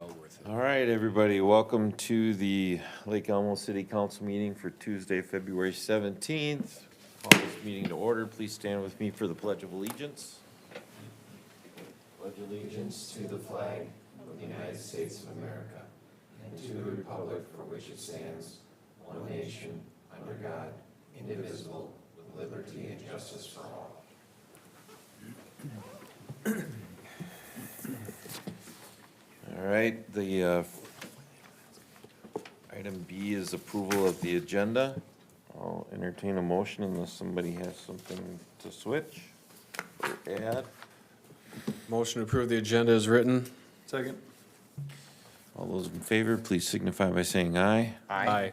All right, everybody, welcome to the Lake Elmo City Council meeting for Tuesday, February 17th. Call this meeting to order. Please stand with me for the Pledge of Allegiance. Pledge allegiance to the flag of the United States of America and to the republic for which it stands, one nation, under God, indivisible, with liberty and justice for all. All right, the item B is approval of the agenda. I'll entertain a motion unless somebody has something to switch or add. Motion to approve the agenda is written. Second. All those in favor, please signify by saying aye. Aye.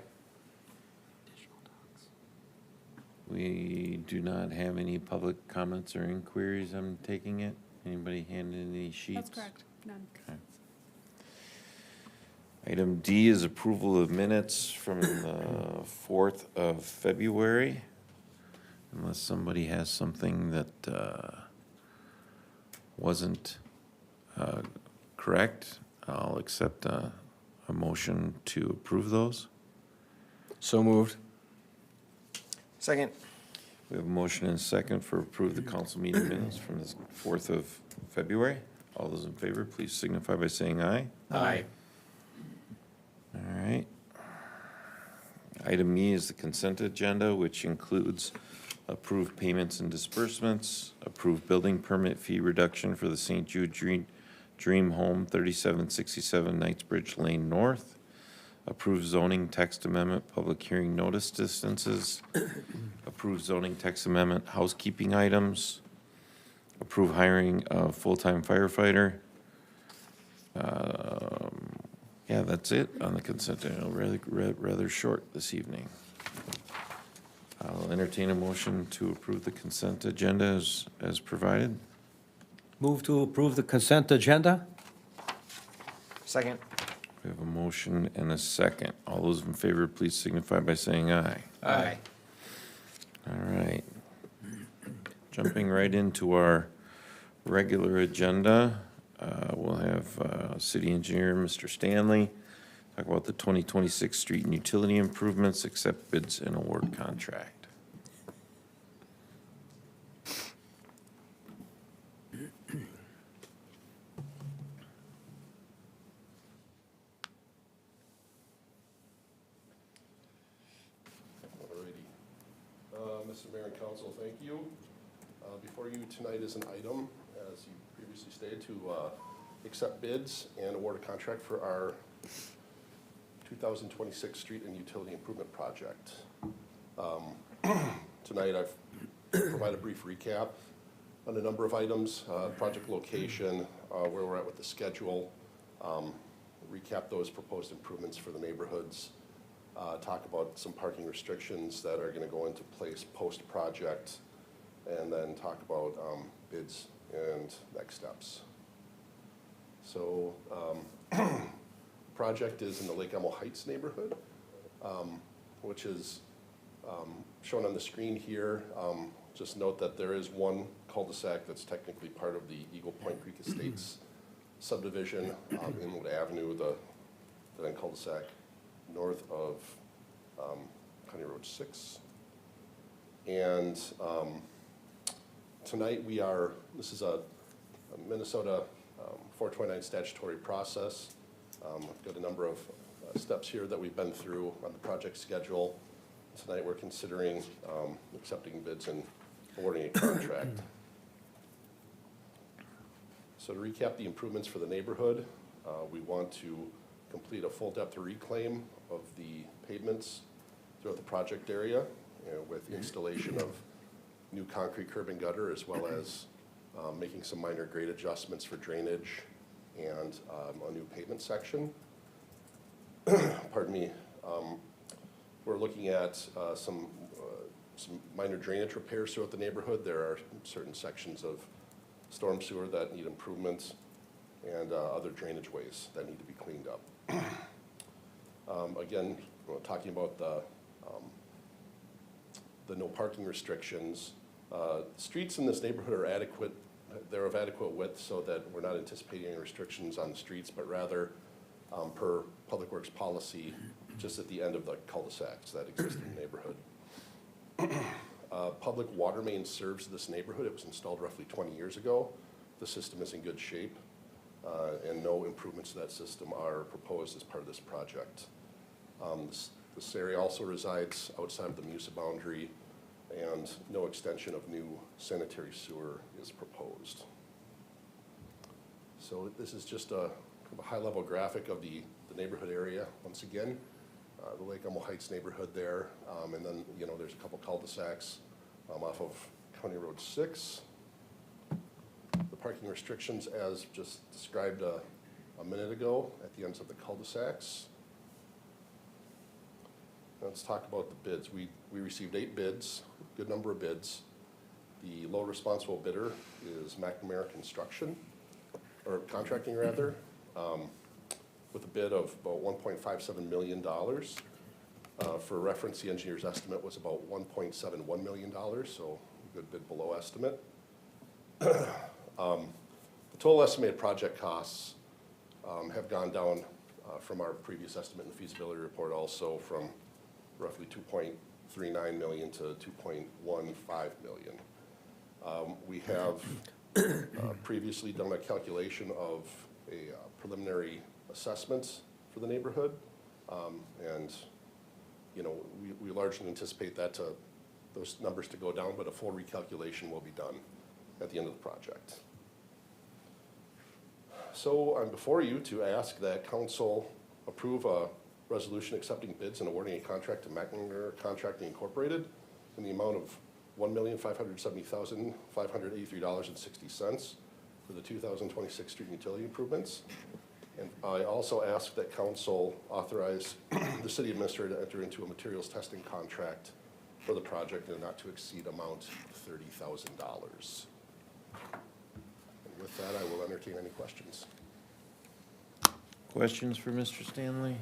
We do not have any public comments or inquiries, I'm taking it. Anybody hand in any sheets? That's correct, none. Okay. Item D is approval of minutes from the 4th of February. Unless somebody has something that wasn't correct, I'll accept a motion to approve those. So moved. Second. We have a motion and a second for approve the council meeting minutes from the 4th of February. All those in favor, please signify by saying aye. Aye. All right. Item E is the consent agenda, which includes approved payments and disbursements, approved building permit fee reduction for the St. Jude Dream Home, 3767 Knightsbridge Lane North, approved zoning text amendment, public hearing notice distances, approved zoning text amendment, housekeeping items, approved hiring of full-time firefighter. Yeah, that's it on the consent agenda, rather short this evening. I'll entertain a motion to approve the consent agenda as provided. Move to approve the consent agenda? Second. We have a motion and a second. All those in favor, please signify by saying aye. Aye. All right. Jumping right into our regular agenda, we'll have City Engineer, Mr. Stanley, talk about the 2026 street and utility improvements, accept bids and award contract. Mr. Mayor and Council, thank you. Before you tonight is an item, as you previously stated, to accept bids and award a contract for our 2026 street and utility improvement project. Tonight I've provided a brief recap on a number of items, project location, where we're at with the schedule, recap those proposed improvements for the neighborhoods, talk about some parking restrictions that are going to go into place post-project, and then talk about bids and next steps. So, project is in the Lake Elmo Heights neighborhood, which is shown on the screen here. Just note that there is one cul-de-sac that's technically part of the Eagle Point Creek Estates subdivision, Inwood Avenue, the then cul-de-sac north of County Road 6. And tonight this is a Minnesota 429 statutory process. I've got a number of steps here that we've been through on the project schedule. Tonight we're considering accepting bids and awarding a contract. So to recap the improvements for the neighborhood, we want to complete a full depth reclaim of the pavements throughout the project area, with installation of new concrete curb and gutter, as well as making some minor grade adjustments for drainage and a new pavement section. Pardon me. We're looking at some minor drainage repairs throughout the neighborhood. There are certain sections of storm sewer that need improvements, and other drainage ways that need to be cleaned up. Again, talking about the no parking restrictions. Streets in this neighborhood are adequate. They're of adequate width so that we're not anticipating any restrictions on the streets, but rather per Public Works policy, just at the end of the cul-de-sacs that exist in the neighborhood. Public water main serves this neighborhood. It was installed roughly 20 years ago. The system is in good shape, and no improvements to that system are proposed as part of this project. This area also resides outside of the MUSA boundary, and no extension of new sanitary sewer is proposed. So this is just a high-level graphic of the neighborhood area. Once again, the Lake Elmo Heights neighborhood there, and then, you know, there's a couple cul-de-sacs off of County Road 6. The parking restrictions, as just described a minute ago, at the ends of the cul-de-sacs. Let's talk about the bids. We received 8 bids, good number of bids. The low responsible bidder is McNamara Construction, or Contracting rather, with a bid of about $1.57 million. For reference, the engineer's estimate was about $1.71 million, so a good bid below estimate. The total estimated project costs have gone down from our previous estimate in the feasibility report, also from roughly $2.39 million to $2.15 million. We have previously done a calculation of a preliminary assessments for the neighborhood, and you know, we largely anticipate that those numbers to go down, but a full recalculation will be done at the end of the project. So I'm before you to ask that council approve a resolution accepting bids and awarding a contract to McNamara Contracting Incorporated in the amount of $1,570,583.60 for the 2026 street and utility improvements. And I also ask that council authorize the city administrator to enter into a materials testing contract for the project in a not to exceed amount of $30,000. And with that, I will entertain any questions. Questions for Mr. Stanley?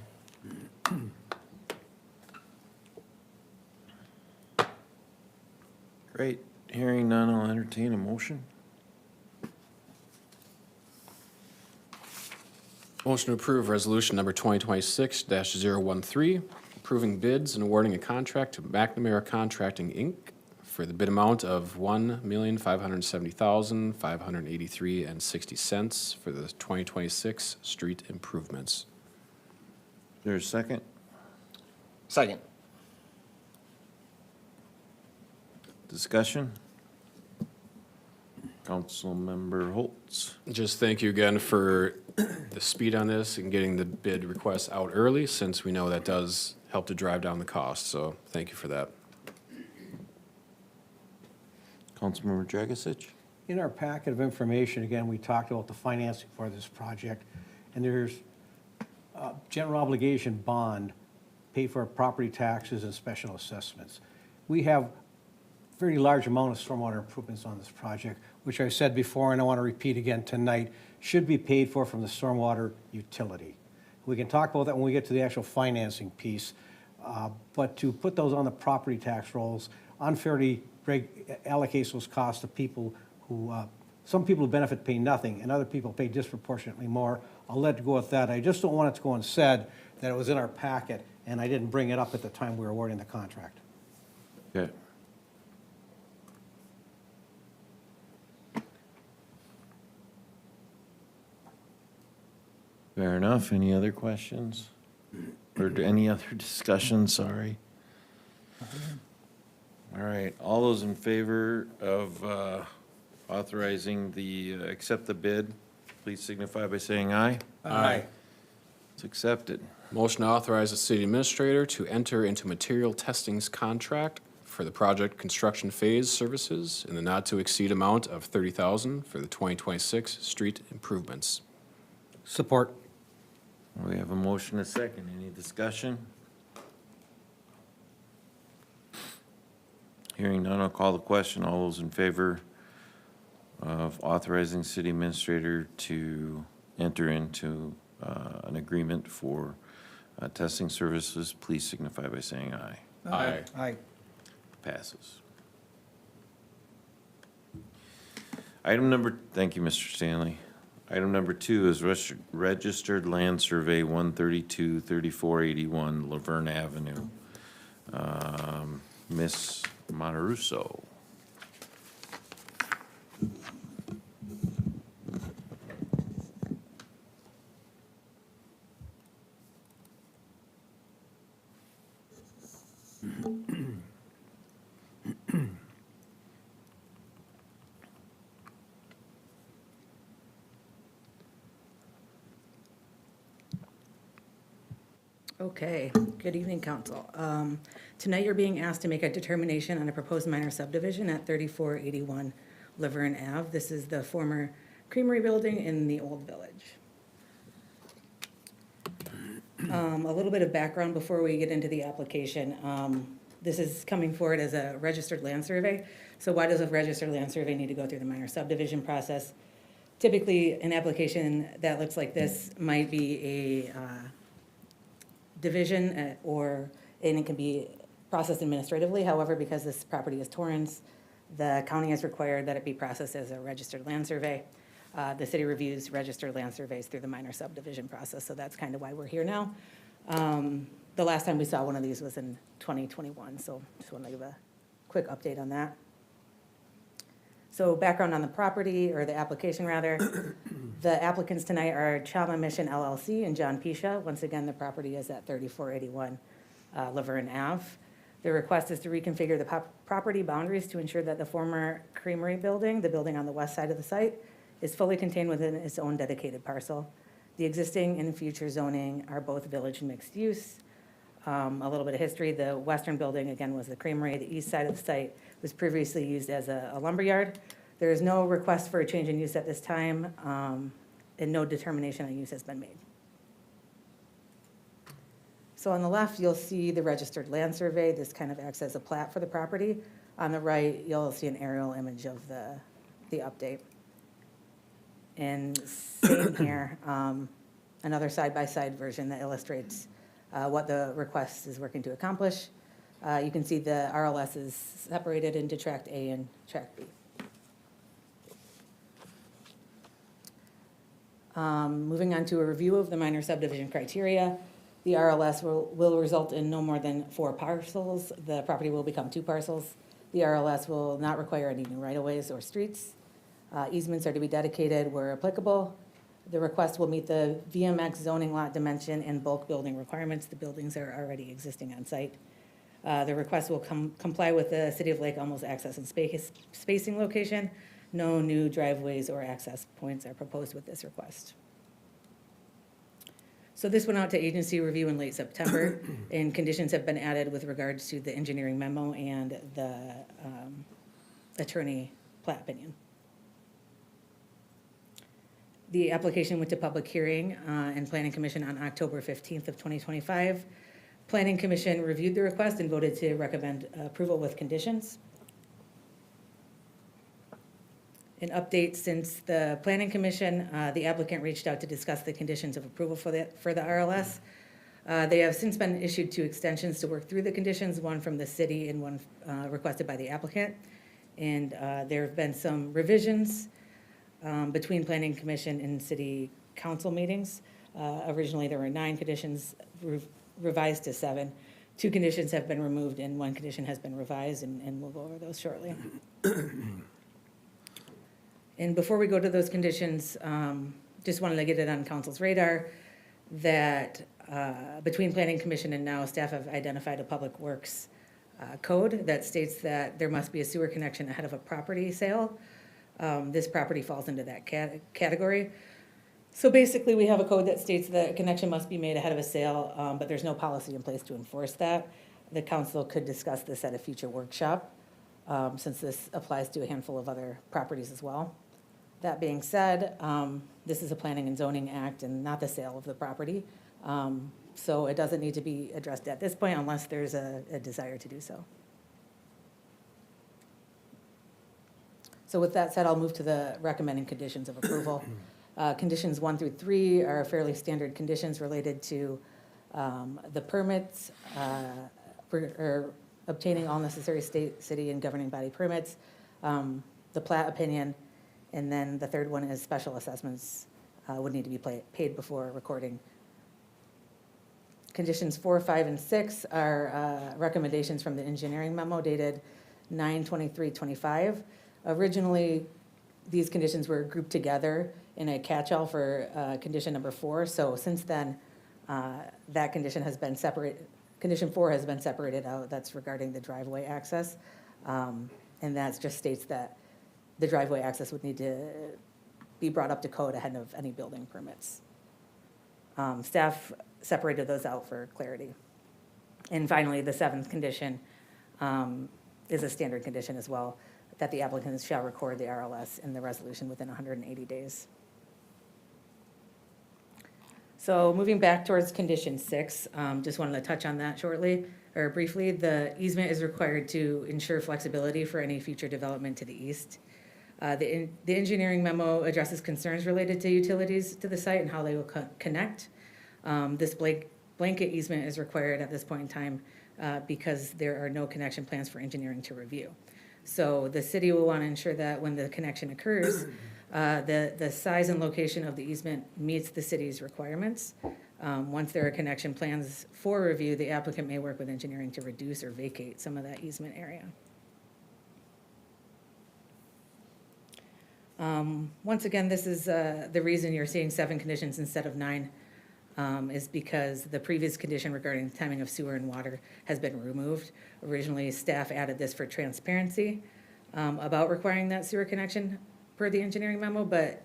Great. Hearing none, I'll entertain a motion. Motion to approve resolution number 2026-013, approving bids and awarding a contract to McNamara Contracting, Inc. for the bid amount of $1,570,583.60 for the 2026 street improvements. Is there a second? Second. Discussion? Councilmember Holtz. Just thank you again for the speed on this and getting the bid requests out early, since we know that does help to drive down the cost, so thank you for that. Councilmember Dragisich. In our packet of information, again, we talked about the financing for this project, and there's a general obligation bond, pay for property taxes and special assessments. We have a very large amount of stormwater improvements on this project, which I said before and I want to repeat again tonight, should be paid for from the stormwater utility. We can talk about that when we get to the actual financing piece, but to put those on the property tax rolls unfairly allocates those costs to people who, some people who benefit pay nothing and other people pay disproportionately more. I'll let go with that. I just don't want it to go unsaid that it was in our packet and I didn't bring it up at the time we were awarding the contract. Okay. Fair enough. Any other questions? Or any other discussion, sorry? All right, all those in favor of authorizing the, accept the bid, please signify by saying aye. Aye. It's accepted. Motion to authorize the city administrator to enter into material testings contract for the project construction phase services in the not-to-exceed amount of $30,000 for the 2026 street improvements. Support. We have a motion, a second. Any discussion? Hearing none, I'll call the question. All those in favor of authorizing city administrator to enter into an agreement for testing services, please signify by saying aye. Aye. Aye. Passes. Item number, thank you, Mr. Stanley. Item number 2 is registered land survey 132-3481 Laverne Avenue. Ms. Monterusso. Okay, good evening, council. Tonight you're being asked to make a determination on a proposed minor subdivision at 3481 Laverne Ave. This is the former creamery building in the Old Village. A little bit of background before we get into the application. This is coming forward as a registered land survey. So why does a registered land survey need to go through the minor subdivision process? Typically, an application that looks like this might be a division and it can be processed administratively. However, because this property is Torrance, the county has required that it be processed as a registered land survey. The city reviews registered land surveys through the minor subdivision process, so that's kind of why we're here now. The last time we saw one of these was in 2021, so just want to give a quick update on that. So background on the property, or the application rather. The applicants tonight are Chama Mission LLC and John Pisha. Once again, the property is at 3481 Laverne Ave. The request is to reconfigure the property boundaries to ensure that the former creamery building, the building on the west side of the site, is fully contained within its own dedicated parcel. The existing and future zoning are both village mixed use. A little bit of history, the western building, again, was the creamery. The east side of the site was previously used as a lumberyard. There is no request for a change in use at this time, and no determination on use has been made. So on the left, you'll see the registered land survey. This kind of acts as a plat for the property. On the right, you'll see an aerial image of the update. And same here, another side-by-side version that illustrates what the request is working to accomplish. You can see the RLS is separated into Tract A and Tract B. Moving on to a review of the minor subdivision criteria. The RLS will result in no more than 4 parcels. The property will become 2 parcels. The RLS will not require any new right-of-ways or streets. Easements are to be dedicated where applicable. The request will meet the VMX zoning lot dimension and bulk building requirements. The buildings are already existing on site. The request will comply with the City of Lake Elmo's access and spacing location. No new driveways or access points are proposed with this request. So this went out to agency review in late September, and conditions have been added with regards to the engineering memo and the attorney plat opinion. The application went to public hearing and Planning Commission on October 15th of 2025. Planning Commission reviewed the request and voted to recommend approval with conditions. An update: since the Planning Commission, the applicant reached out to discuss the conditions of approval for the RLS. They have since been issued 2 extensions to work through the conditions, one from the city and one requested by the applicant. And there have been some revisions between Planning Commission and City Council meetings. Originally, there were 9 conditions, revised to 7. 2 conditions have been removed and 1 condition has been revised, and we'll go over those shortly. And before we go to those conditions, just wanted to get it on council's radar that between Planning Commission and now, staff have identified a public works code that states that there must be a sewer connection ahead of a property sale. This property falls into that category. So basically, we have a code that states that a connection must be made ahead of a sale, but there's no policy in place to enforce that. The council could discuss this at a future workshop, since this applies to a handful of other properties as well. That being said, this is a Planning and Zoning Act and not the sale of the property. So it doesn't need to be addressed at this point unless there's a desire to do so. So with that said, I'll move to the recommending conditions of approval. Conditions 1 through 3 are fairly standard conditions related to the permits, or obtaining all necessary state, city, and governing body permits, the plat opinion, and then the third one is special assessments would need to be paid before recording. Conditions 4, 5, and 6 are recommendations from the engineering memo dated 9/23/25. Originally, these conditions were grouped together in a catch-all for condition number 4. So since then, that condition has been separated. Condition 4 has been separated out. That's regarding the driveway access. And that just states that the driveway access would need to be brought up to code ahead of any building permits. Staff separated those out for clarity. And finally, the 7th condition is a standard condition as well, that the applicants shall record the RLS in the resolution within 180 days. So moving back towards condition 6, just wanted to touch on that shortly, or briefly. The easement is required to ensure flexibility for any future development to the east. The engineering memo addresses concerns related to utilities to the site and how they will connect. This blanket easement is required at this point in time because there are no connection plans for engineering to review. So the city will want to ensure that when the connection occurs, the size and location of the easement meets the city's requirements. Once there are connection plans for review, the applicant may work with engineering to reduce or vacate some of that easement area. Once again, this is the reason you're seeing 7 conditions instead of 9, is because the previous condition regarding the timing of sewer and water has been removed. Originally, staff added this for transparency about requiring that sewer connection per the engineering memo, but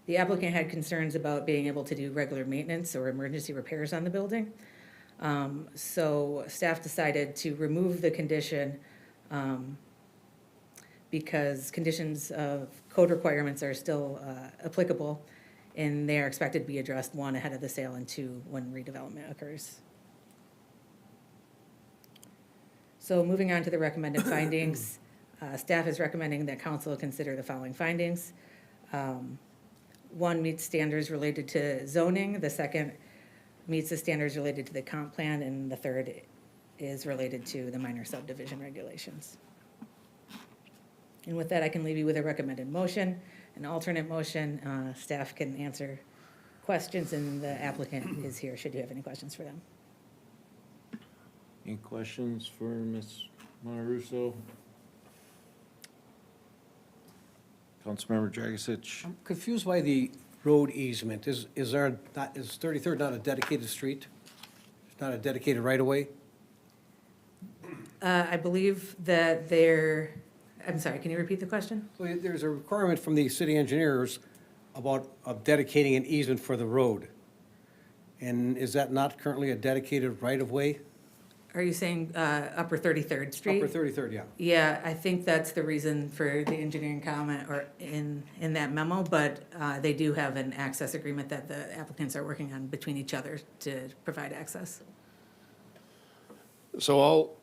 the applicant had concerns about being able to do regular maintenance or emergency repairs on the building. So staff decided to remove the condition because conditions of code requirements are still applicable, and they are expected to be addressed, 1, ahead of the sale, and 2, when redevelopment occurs. So moving on to the recommended findings, staff is recommending that council consider the following findings. 1 meets standards related to zoning, the 2nd meets the standards related to the comp plan, and the 3rd is related to the minor subdivision regulations. And with that, I can leave you with a recommended motion. An alternate motion, staff can answer questions, and the applicant is here should you have any questions for them. Any questions for Ms. Monterusso? Councilmember Dragisich? I'm confused by the road easement. Is 33rd not a dedicated street? It's not a dedicated right-of-way? I believe that I'm sorry, can you repeat the question? Well, there's a requirement from the city engineers about dedicating an easement for the road. And is that not currently a dedicated right-of-way? Are you saying Upper 33rd Street? Upper 33rd, yeah. Yeah, I think that's the reason for the engineering comment or in that memo, but they do have an access agreement that the applicants are working on between each other to provide access. So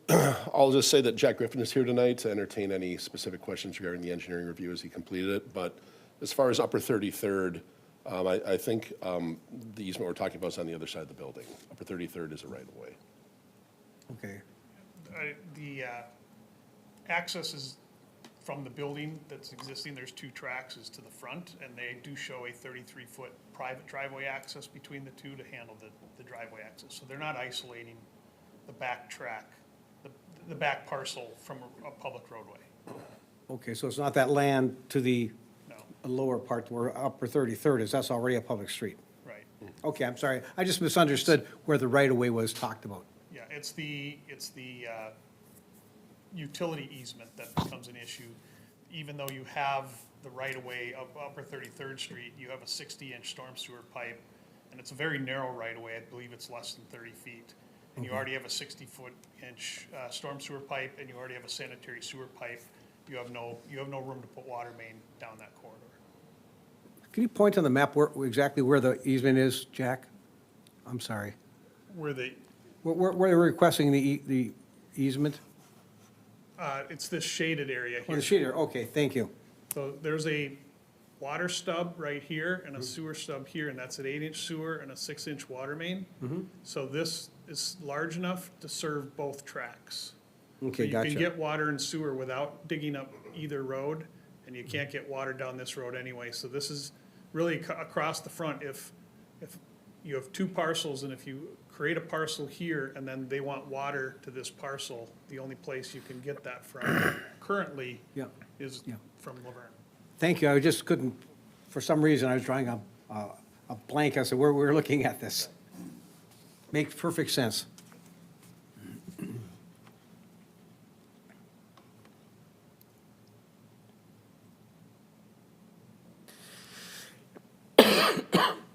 I'll just say that Jack Griffin is here tonight to entertain any specific questions regarding the engineering review as he completed it. But as far as Upper 33rd, I think the easement we're talking about is on the other side of the building. Upper 33rd is a right-of-way. Okay. The access is from the building that's existing. There's 2 tracks is to the front, and they do show a 33-foot private driveway access between the 2 to handle the driveway access. So they're not isolating the back track, the back parcel from a public roadway. Okay, so it's not that land to the No, lower part where Upper 33rd is, that's already a public street. right. Okay, I'm sorry. I just misunderstood where the right-of-way was talked about. Yeah, it's the utility easement that becomes an issue. Even though you have the right-of-way of Upper 33rd Street, you have a 60-inch storm sewer pipe, and it's a very narrow right-of-way. I believe it's less than 30 feet. And you already have a 60-foot-inch storm sewer pipe, and you already have a sanitary sewer pipe. You have no room to put water main down that corridor. Can you point on the map exactly where the easement is, Jack? I'm sorry. Where Where they're requesting the easement? it's this shaded area Oh, here. the sheeter, okay, thank you. So there's a water stub right here and a sewer stub here, and that's an 8-inch sewer and a 6-inch water main. So this is large enough to serve both tracks. Okay, You gotcha. can get water and sewer without digging up either road, and you can't get water down this road anyway. So this is really across the front, if you have two parcels, and if you create a parcel here, and then they want water to this parcel, the only place you can get that from currently Yeah. is Yeah. from Laverne. Thank you. I just couldn't, for some reason, I was drawing a blank as to where we were looking at this. Makes perfect sense.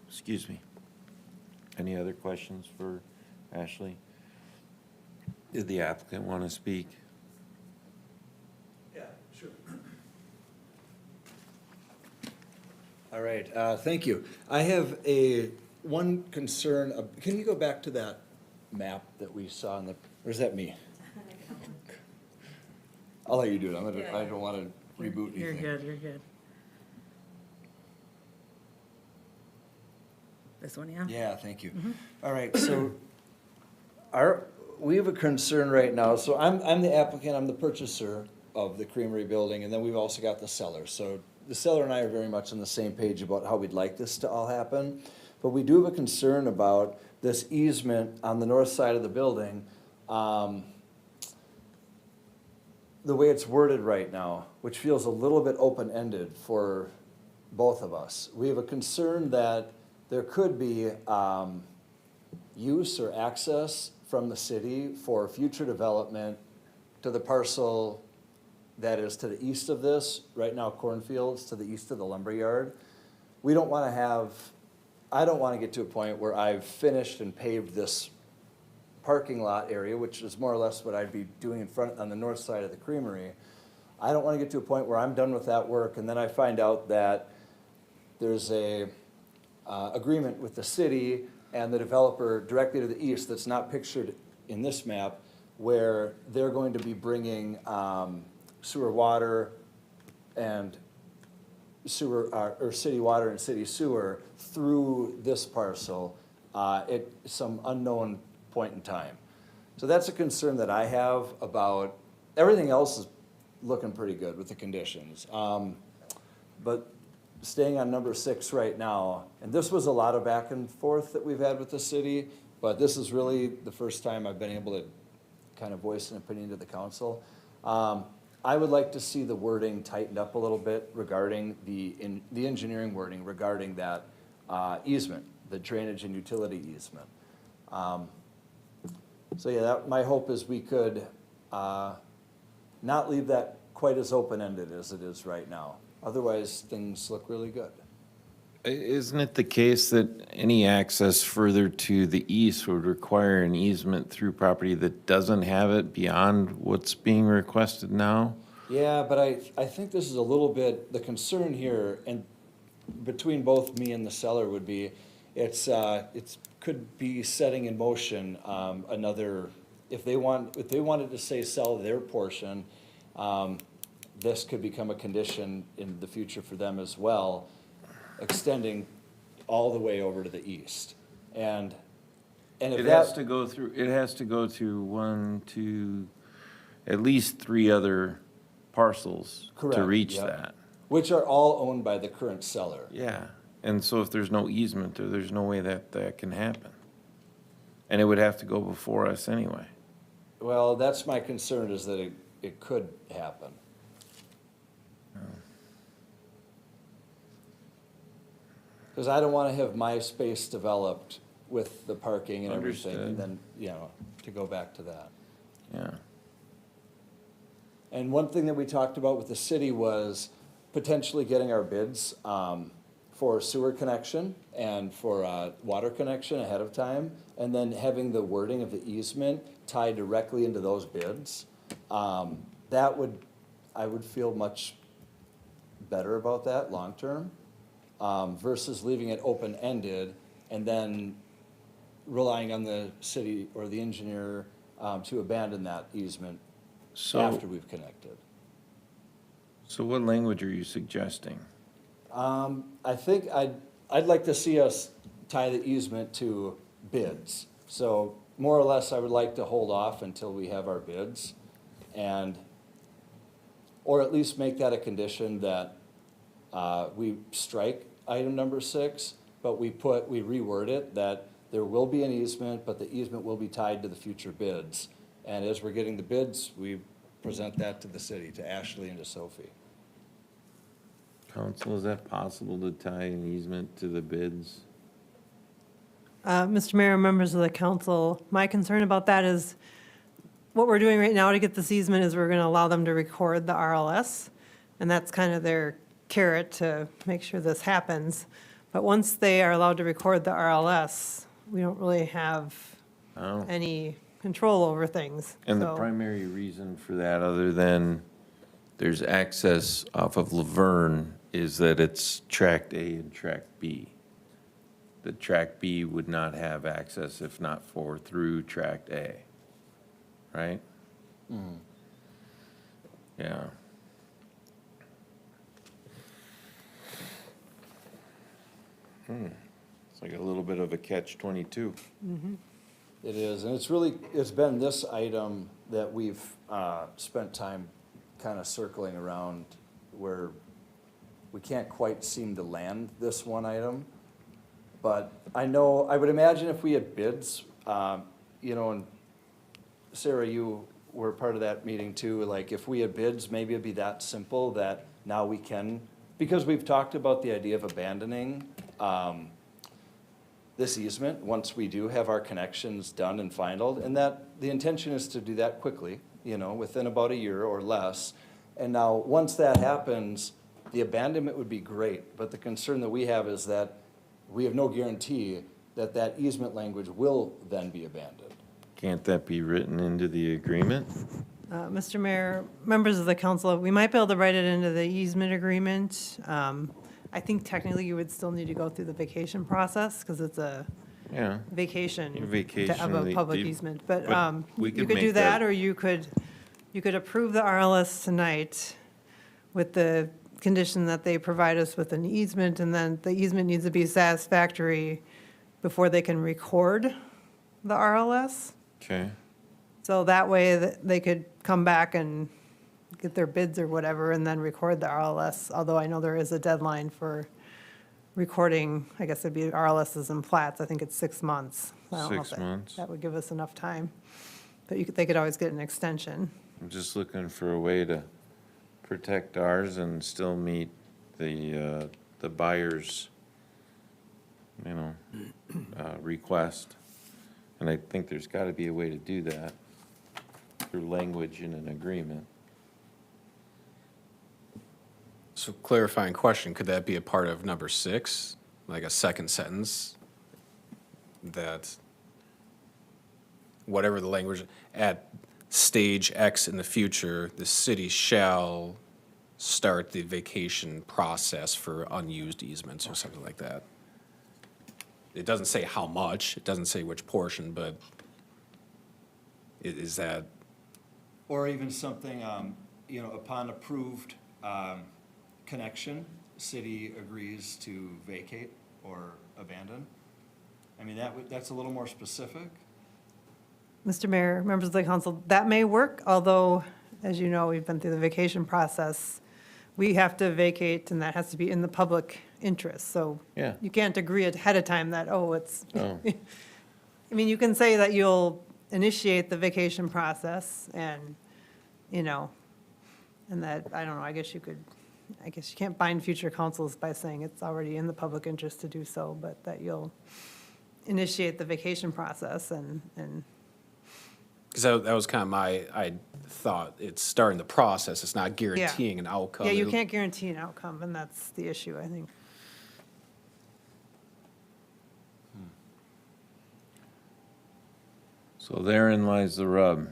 Excuse me. Any other questions for Ashley? Did the applicant want to speak? Yeah, sure. All right, thank you. I have one concern, can you go back to that map that we saw in the, or is that me? I'll let you do it, I don't want to reboot anything. You're good, you're good. This one, yeah? Yeah, thank you. All right, so we have a concern right now, so I'm the applicant, I'm the purchaser of the Creamery building, and then we've also got the seller. So the seller and I are very much on the same page about how we'd like this to all happen. But we do have a concern about this easement on the north side of the building, the way it's worded right now, which feels a little bit open-ended for both of us. We have a concern that there could be use or access from the city for future development to the parcel that is to the east of this, right now cornfields, to the east of the lumberyard. We don't want to have, I don't want to get to a point where I've finished and paved this parking lot area, which is more or less what I'd be doing in front, on the north side of the creamery. I don't want to get to a point where I'm done with that work and then I find out that there's a agreement with the city and the developer directly to the east that's not pictured in this map, where they're going to be bringing sewer water and sewer, or city water and city sewer through this parcel at some unknown point in time. So that's a concern that I have about, everything else is looking pretty good with the conditions. But staying on number 6 right now, and this was a lot of back and forth that we've had with the city, but this is really the first time I've been able to kind of voice an opinion to the council. I would like to see the wording tightened up a little bit regarding the engineering wording regarding that easement, the drainage and utility easement. So yeah, my hope is we could not leave that quite as open-ended as it is right now. Otherwise, things look really good. Isn't it the case that any access further to the east would require an easement through property that doesn't have it beyond what's being requested now? Yeah, but I think this is a little bit, the concern here, and between both me and the seller would be, it's could be setting in motion another, if they wanted to say sell their portion, this could become a condition in the future for them as well, extending all the way over to the east. And if It that, has to go through, it has to go to 1, 2, at least 3 other parcels to Correct, reach yep. that. which are all owned by the current seller. Yeah, and so if there's no easement there, there's no way that that can happen. And it would have to go before us anyway. Well, that's my concern, is that it could happen. Because I don't want to have my space developed with the parking and everything, and Understood. then, to go back to that. Yeah. And one thing that we talked about with the city was potentially getting our bids for sewer connection and for water connection ahead of time, and then having the wording of the easement tied directly into those bids. That would, I would feel much better about that long-term, versus leaving it open-ended and then relying on the city or the engineer to abandon that easement after we've connected. So what language are you suggesting? I think I'd like to see us tie the easement to bids. So more or less, I would like to hold off until we have our bids, or at least make that a condition that we strike item number 6, but we reword it that there will be an easement, but the easement will be tied to the future bids. And as we're getting the bids, we present that to the city, to Ashley and to Sophie. Council, is that possible to tie an easement to the bids? Mr. Mayor, members of the council, my concern about that is what we're doing right now to get this easement is we're going to allow them to record the RLS, and that's kind of their carrot to make sure this happens. But once they are allowed to record the RLS, we don't really have Oh. any control over things. And the So- primary reason for that, other than there's access off of Laverne, is that it's tract A and tract B. The tract B would not have access if not for through tract A, right? Yeah. It's like a little bit of a catch-22. It is, and it's been this item that we've spent time kind of circling around where we can't quite seem to land this one item. But I would imagine if we had bids, and Sarah, you were part of that meeting too, like if we had bids, maybe it'd be that simple that now we can, because we've talked about the idea of abandoning this easement once we do have our connections done and finalized, and that the intention is to do that quickly, within about a year or less. And now, once that happens, the abandonment would be great, but the concern that we have is that we have no guarantee that that easement language will then be abandoned. Can't that be written into the agreement? Mr. Mayor, members of the council, we might be able to write it into the easement agreement. I think technically you would still need to go through the vacation process because it's a Yeah. vacation Vacation, of a the- public the- easement. But we you could could do make that- that, or you could approve the RLS tonight with the condition that they provide us with an easement, and then the easement needs to be satisfactory before they can record the RLS. Okay. So that way they could come back and get their bids or whatever and then record the RLS, although I know there is a deadline for recording, I guess it'd be RLSs and plats, I think it's 6 months. I don't know if 6 months. That would give us enough time, but they could always get an extension. I'm just looking for a way to protect ours and still meet the buyer's, request. And I think there's got to be a way to do that through language in an agreement. So clarifying question, could that be a part of number 6, like a second sentence? That whatever the language, at stage X in the future, the city shall start the vacation process for unused easements or something like that. It doesn't say how much, it doesn't say which portion, but is that, Or even something, upon approved connection, city agrees to vacate or abandon. I mean, that's a little more specific. Mr. Mayor, members of the council, that may work, although, as you know, we've been through the vacation process. We have to vacate, and that has to be in the public interest, so Yeah. you can't agree ahead of time that, it's, Oh. I mean, you can say that you'll initiate the vacation process and, and that, I don't know, I guess you can't bind future councils by saying it's already in the public interest to do so, but that you'll initiate the vacation process and because that was kind of I thought, it's starting the process, it's not guaranteeing an outcome. yeah, you can't guarantee an outcome, and that's the issue, I think. So therein lies the rub.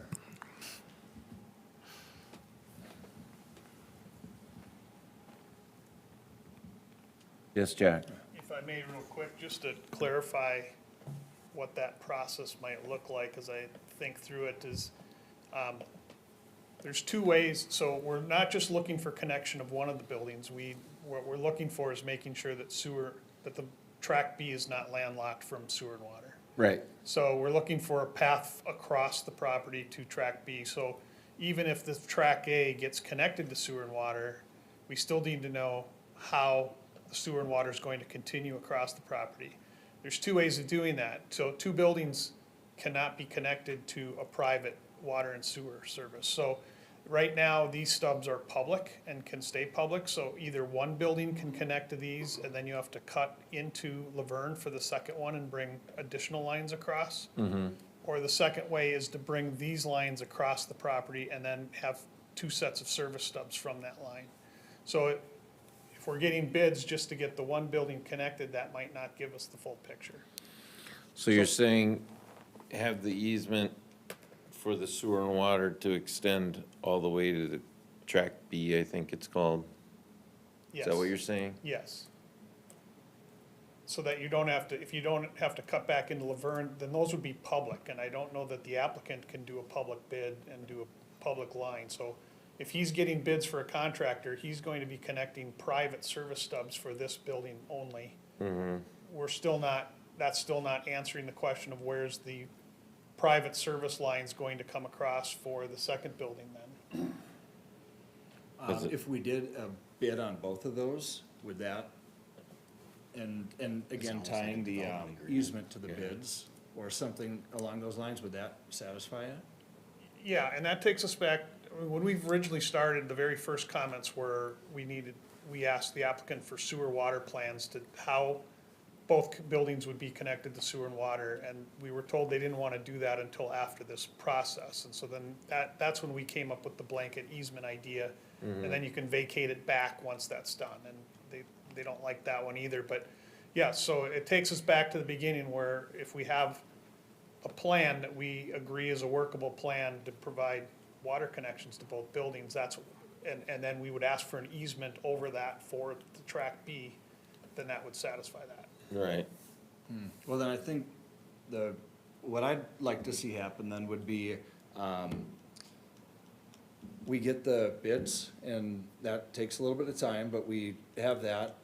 Yes, Jack? If I may, real quick, just to clarify what that process might look like as I think through it is, there's 2 ways. So we're not just looking for connection of one of the buildings. What we're looking for is making sure that that the track B is not landlocked from sewer and water. Right. So we're looking for a path across the property to track B. So even if the track A gets connected to sewer and water, we still need to know how the sewer and water is going to continue across the property. There's two ways of doing that. So two buildings cannot be connected to a private water and sewer service. So right now, these stubs are public and can stay public, so either one building can connect to these, and then you have to cut into Laverne for the second one and bring additional lines across. Or the second way is to bring these lines across the property and then have two sets of service stubs from that line. So if we're getting bids just to get the one building connected, that might not give us the full picture. So you're saying have the easement for the sewer and water to extend all the way to the track B, I think it's called? Is that what you're saying? Yes. So that you don't have to, if you don't have to cut back into Laverne, then those would be public, and I don't know that the applicant can do a public bid and do a public line. So if he's getting bids for a contractor, he's going to be connecting private service stubs for this building only. We're still not, that's still not answering the question of where's the private service lines going to come across for the second building then. If we did a bid on both of those, would that, and again, tying the easement to the bids or something along those lines, would that satisfy it? Yeah, and that takes us back, when we originally started, the very first comments were, we asked the applicant for sewer water plans to how both buildings would be connected to sewer and water, and we were told they didn't want to do that until after this process. And so then that's when we came up with the blanket easement idea, and then you can vacate it back once that's done, and they don't like that one either. But yeah, so it takes us back to the beginning where if we have a plan that we agree is a workable plan to provide water connections to both buildings, and then we would ask for an easement over that for the track B, then that would satisfy that. Right. Well, then I think what I'd like to see happen then would be, we get the bids, and that takes a little bit of time, but we have that.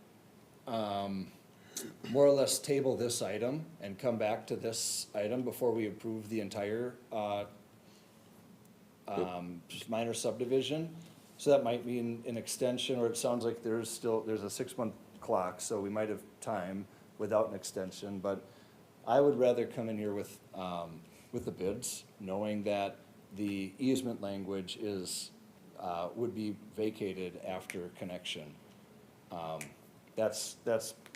More or less table this item and come back to this item before we approve the entire, just minor subdivision. So that might mean an extension, or it sounds like there's a 6-month clock, so we might have time without an extension, but I would rather come in here with the bids, knowing that the easement language is, would be vacated after connection. That's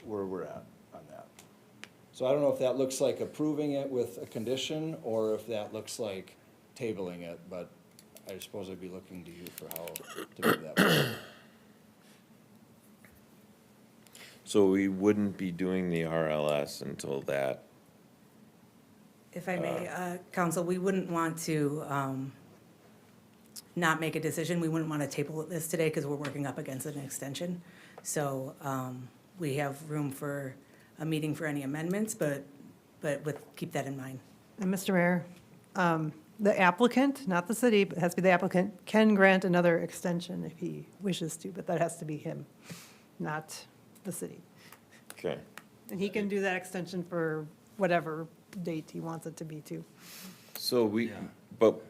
where we're at on that. So I don't know if that looks like approving it with a condition, or if that looks like tabling it, but I suppose I'd be looking to you for how to do that. So we wouldn't be doing the RLS until that. If I may, counsel, we wouldn't want to not make a decision. We wouldn't want to table this today because we're working up against an extension. So we have room for a meeting for any amendments, but keep that in mind. And Mr. Mayor, the applicant, not the city, but it has to be the applicant, can grant another extension if he wishes to, but that has to be him, not the city. Okay. And he can do that extension for whatever date he wants it to be too. So but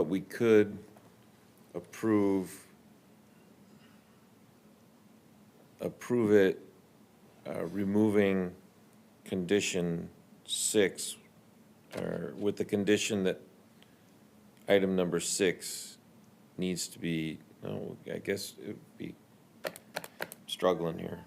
we could approve it, removing condition 6, or with the condition that item number 6 needs to be, no, I guess it would be struggling here.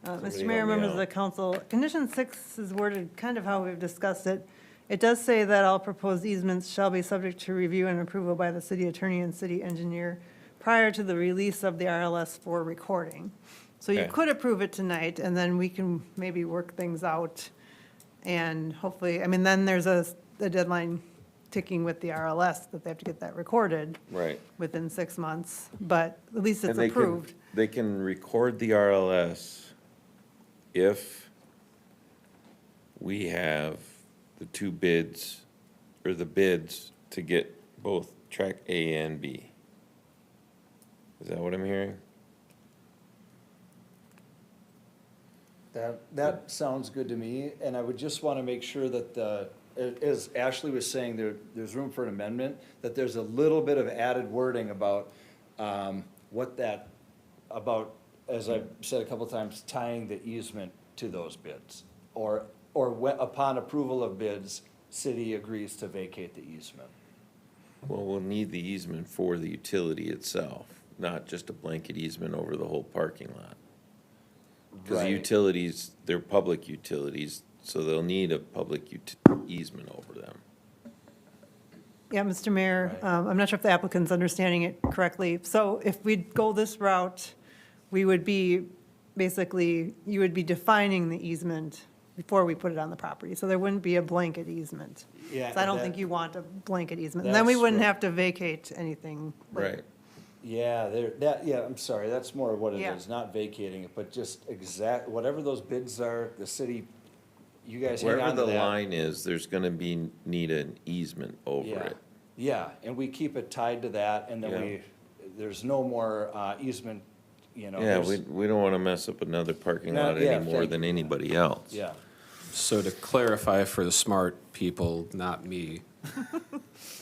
Somebody Mr. Mayor, help me members of out. the council, condition 6 is worded kind of how we've discussed it. It does say that all proposed easements shall be subject to review and approval by the city attorney and city engineer prior to the release of the RLS for recording. So you Okay. could approve it tonight, and then we can maybe work things out. And hopefully, I mean, then there's a deadline ticking with the RLS that they have to get that recorded Right. within 6 months, but at least it's And they can- approved. They can record the RLS if we have the two bids, or the bids to get both track A and B. Is that what I'm hearing? That sounds good to me, and I would just want to make sure that as Ashley was saying, there's room for an amendment, that there's a little bit of added wording about about as I've said a couple times, tying the easement to those bids. Or upon approval of bids, city agrees to vacate the easement. Well, we'll need the easement for the utility itself, not just a blanket easement over the whole parking lot. Because the Right. utilities, they're public utilities, so they'll need a public easement over them. Yeah, Mr. Mayor, Right. I'm not sure if the applicant's understanding it correctly. So if we go this route, we would be, basically, you would be defining the easement before we put it on the property. So there wouldn't be a blanket easement. Yeah, So I don't that- think you want a blanket easement. And then we That's wouldn't what- have to vacate anything. later. Right. Yeah, I'm sorry, that's more of what it Yeah. is, not vacating it, but just whatever those bids are, the city, you guys hang Wherever on to the that. line is, there's gonna need an easement over Yeah, it. yeah, and we keep it tied to that, and then Yeah. there's no more easement, you know. Yeah, there's- we don't wanna mess up another parking No, lot yeah, any more thank than you. anybody else. Yeah, So to clarify for the smart people, not me,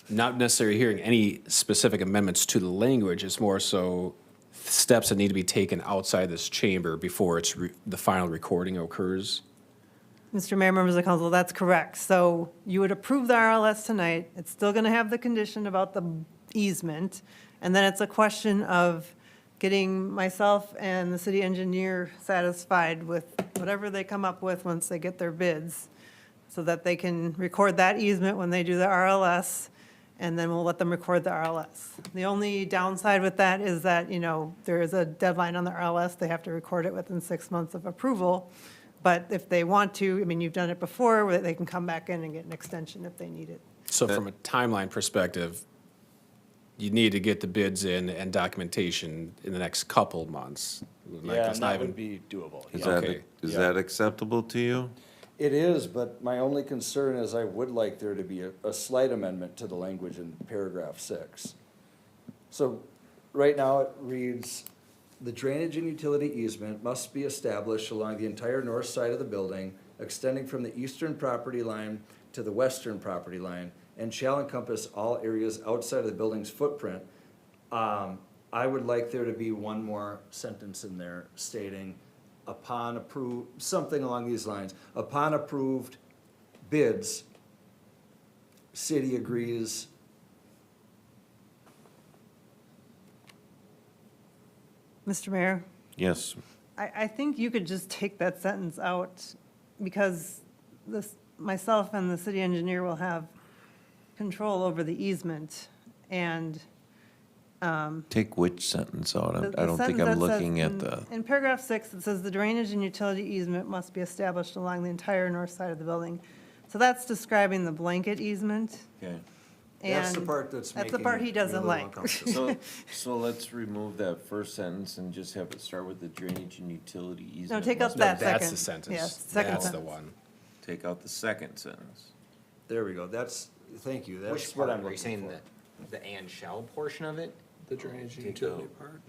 not necessarily hearing any specific amendments to the language, it's more so steps that need to be taken outside this chamber before the final recording occurs. Mr. Mayor, members of the council, that's correct. So you would approve the RLS tonight. It's still going to have the condition about the easement. And then it's a question of getting myself and the city engineer satisfied with whatever they come up with once they get their bids, so that they can record that easement when they do the RLS, and then we'll let them record the RLS. The only downside with that is that, there is a deadline on the RLS. They have to record it within 6 months of approval. But if they want to, you've done it before, where they can come back in and get an extension if they need it. So from a timeline perspective, you need to get the bids in and documentation in the next couple months. Like, yeah, it's and not that even- would be doable. Is yeah. that, Okay. is Yeah. that acceptable to you? It is, but my only concern is I would like there to be a slight amendment to the language in paragraph 6. So, right now it reads, "The drainage and utility easement must be established along the entire north side of the building, extending from the eastern property line to the western property line, and shall encompass all areas outside of the building's footprint." I would like there to be one more sentence in there stating, upon something along these lines. Upon approved bids, city agrees. Mr. Mayor? Yes. I think you could just take that sentence out, because myself and the city engineer will have control over the easement, and Take which sentence out? the I don't think sentence I'm that says looking at in- the, In paragraph 6, it says the drainage and utility easement must be established along the entire north side of the building. So that's describing the blanket easement, okay. That's the and part that's that's making the part he me a doesn't little like. uncomfortable. So let's remove that first sentence and just have it start with the drainage and utility easement. No, take out must- that That's second. the sentence. Yes, second That's the sentence. one. Take out the second sentence. There we go, thank you, that's Which what part, I'm were you looking saying for. the and shall portion of it? The drainage and utility part?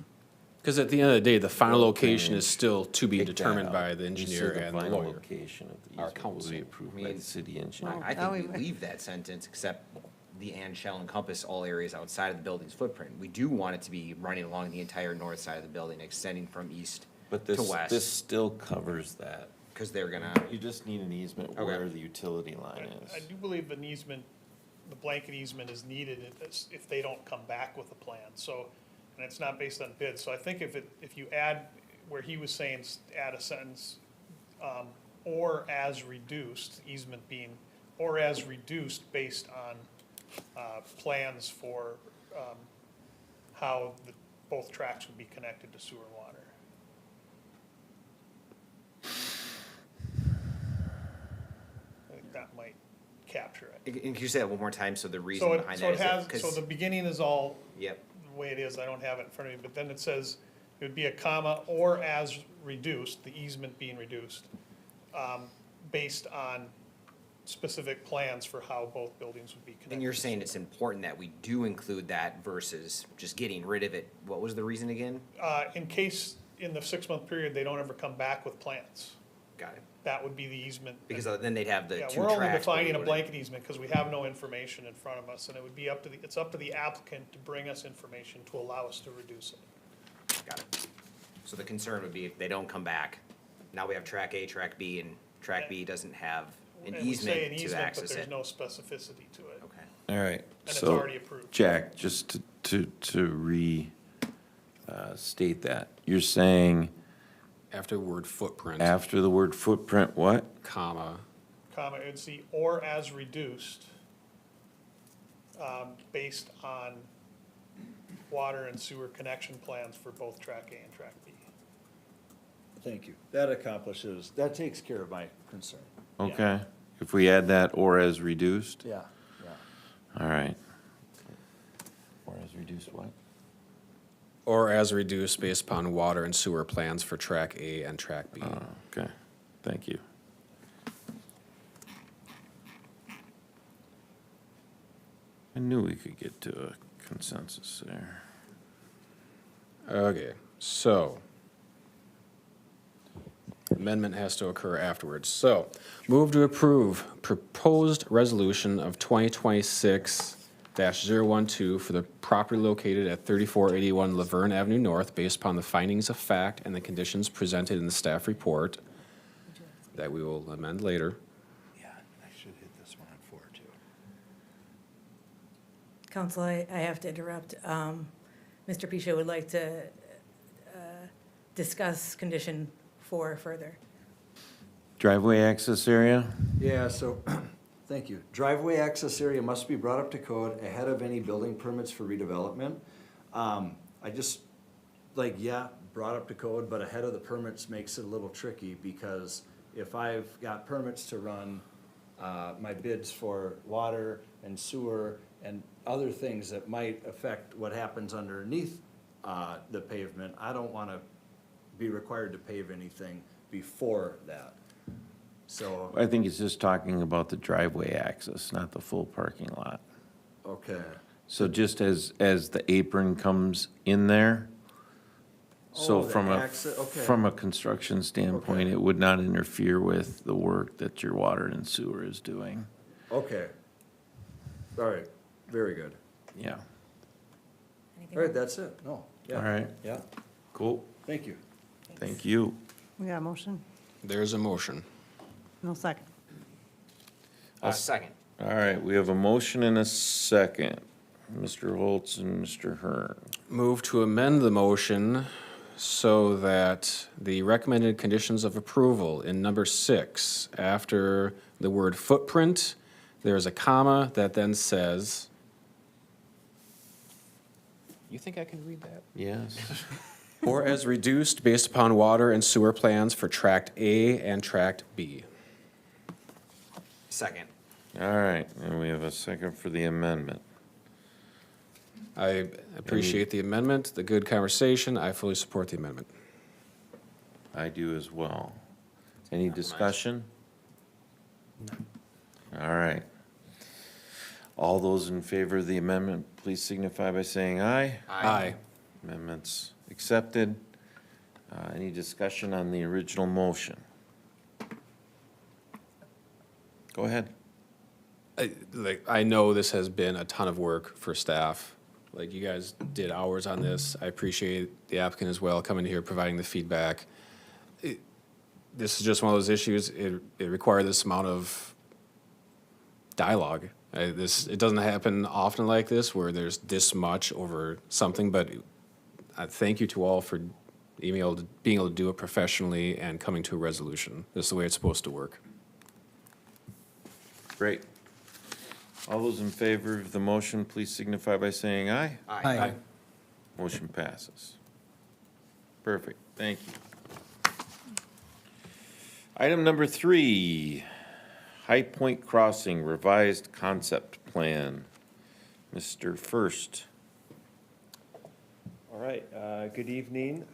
Because at the end of the day, the final Well, location drainage. is still to be Take that determined out. by the You say engineer and the final lawyer. location of the Our easement will be counsel. approved I by mean, the city engineer. Well, I now think we we- leave that sentence, except the and shall encompass all areas outside of the building's footprint. We do want it to be running along the entire north side of the building, extending from east But to this west, still covers that. because they're gonna, You just need an easement Okay. where the utility line I is. do believe an easement, the blanket easement is needed if they don't come back with a plan, so, and it's not based on bids, so I think if you add, where he was saying, add a sentence, or as reduced, easement being, or as reduced based on, plans for, how both tracks would be connected to sewer and water. I think that might capture it. and can you say that one more time, so the reason So behind it, that so is it has, that, so the 'cause- beginning is all yep, the way it is, I don't have it in front of me, but then it says, it would be a comma, or as reduced, the easement being reduced, based on specific plans for how both buildings would be connected. and you're saying it's important that we do include that versus just getting rid of it. What was the reason again? In case, in the 6-month period, they don't ever come back with plans, Got it. that would be the easement. Because then they'd have the Yeah, two we're tracks. only but we defining a wouldn't- blanket easement, because we have no information in front of us, and it would be it's up to the applicant to bring us information to allow us to reduce it. Got it. So the concern would be if they don't come back, now we have track A, track B, and track B doesn't have an And we say an easement to easement, access but there's it. no specificity to it. Okay. All right. it's So, already approved. Jack, just to state that, you're saying After the word footprint, after the word footprint, what? comma, Comma, it's the or as reduced, based on water and sewer connection plans for both track A and track B. Thank you. That takes care of my concern. Okay. If we add that or as reduced? Yeah, yeah. All right. Or as reduced what? or as reduced based upon water and sewer plans for track A and track B. Okay, thank you. I knew we could get to a consensus there. Okay, so amendment has to occur afterwards. So move to approve proposed resolution of 2026-012 for the property located at 3481 Laverne Avenue North based upon the findings of fact and the conditions presented in the staff report that we will amend later. Yeah, I should hit this one on 4 too. Council, I have to interrupt. Mr. Pisha would like to discuss condition 4 further. Driveway access area? Yeah, so, thank you. Driveway access area must be brought up to code ahead of any building permits for redevelopment. I just, brought up to code, but ahead of the permits makes it a little tricky, because if I've got permits to run my bids for water and sewer and other things that might affect what happens underneath the pavement, I don't wanna be required to pave anything before that. So, I think it's just talking about the driveway access, not the full parking lot. okay. So just as the apron comes in there, so Oh, the from okay. from a construction standpoint, Okay. it would not interfere with the work that your water and sewer is doing. Okay. All right, very good. Yeah, Anything All right, else? that's it. No, yeah. all right, Yeah, cool, thank you. thank you. We got a motion? There's a motion. No second. Second. All right, we have a motion and a second. Mr. Holtz and Mr. Hearn. Move to amend the motion so that the recommended conditions of approval in number 6, after the word footprint, there's a comma that then says, you think I can read that? Yes. Or as reduced based upon water and sewer plans for tract A and tract B. Second. All right, and we have a second for the amendment. I appreciate the amendment, the good conversation. I fully support the amendment. I do as well. Any discussion? All right. All those in favor of the amendment, please signify by saying aye. Aye. Amendment's accepted. Any discussion on the original motion? Go ahead. I know this has been a ton of work for staff. Like, you guys did hours on this. I appreciate the applicant as well coming here, providing the feedback. This is just one of those issues, it required this amount of dialogue. It doesn't happen often like this, where there's this much over something, but thank you to all for being able to do it professionally and coming to a resolution. This is the way it's supposed to work. Great. All those in favor of the motion, please signify by saying aye. Aye. Motion passes. Perfect, thank you. Item number 3, High Point Crossing Revised Concept Plan. Mr. First. All right, good evening,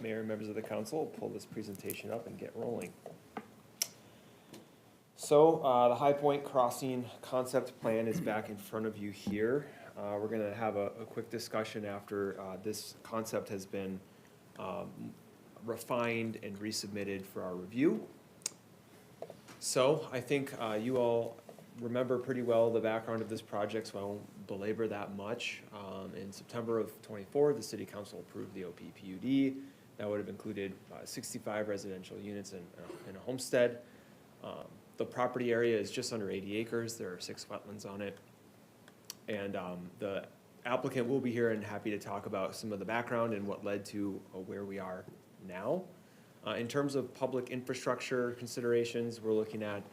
Mayor and members of the council. Pull this presentation up and get rolling. So, the High Point Crossing Concept Plan is back in front of you here. We're gonna have a quick discussion after this concept has been refined and resubmitted for our review. So, I think you all remember pretty well the background of this project, so I won't belabor that much. In September of '24, the city council approved the OPPUD. That would have included 65 residential units and a homestead. The property area is just under 80 acres. There are 6 wetlands on it. And the applicant will be here and happy to talk about some of the background and what led to where we are now. In terms of public infrastructure considerations, we're looking at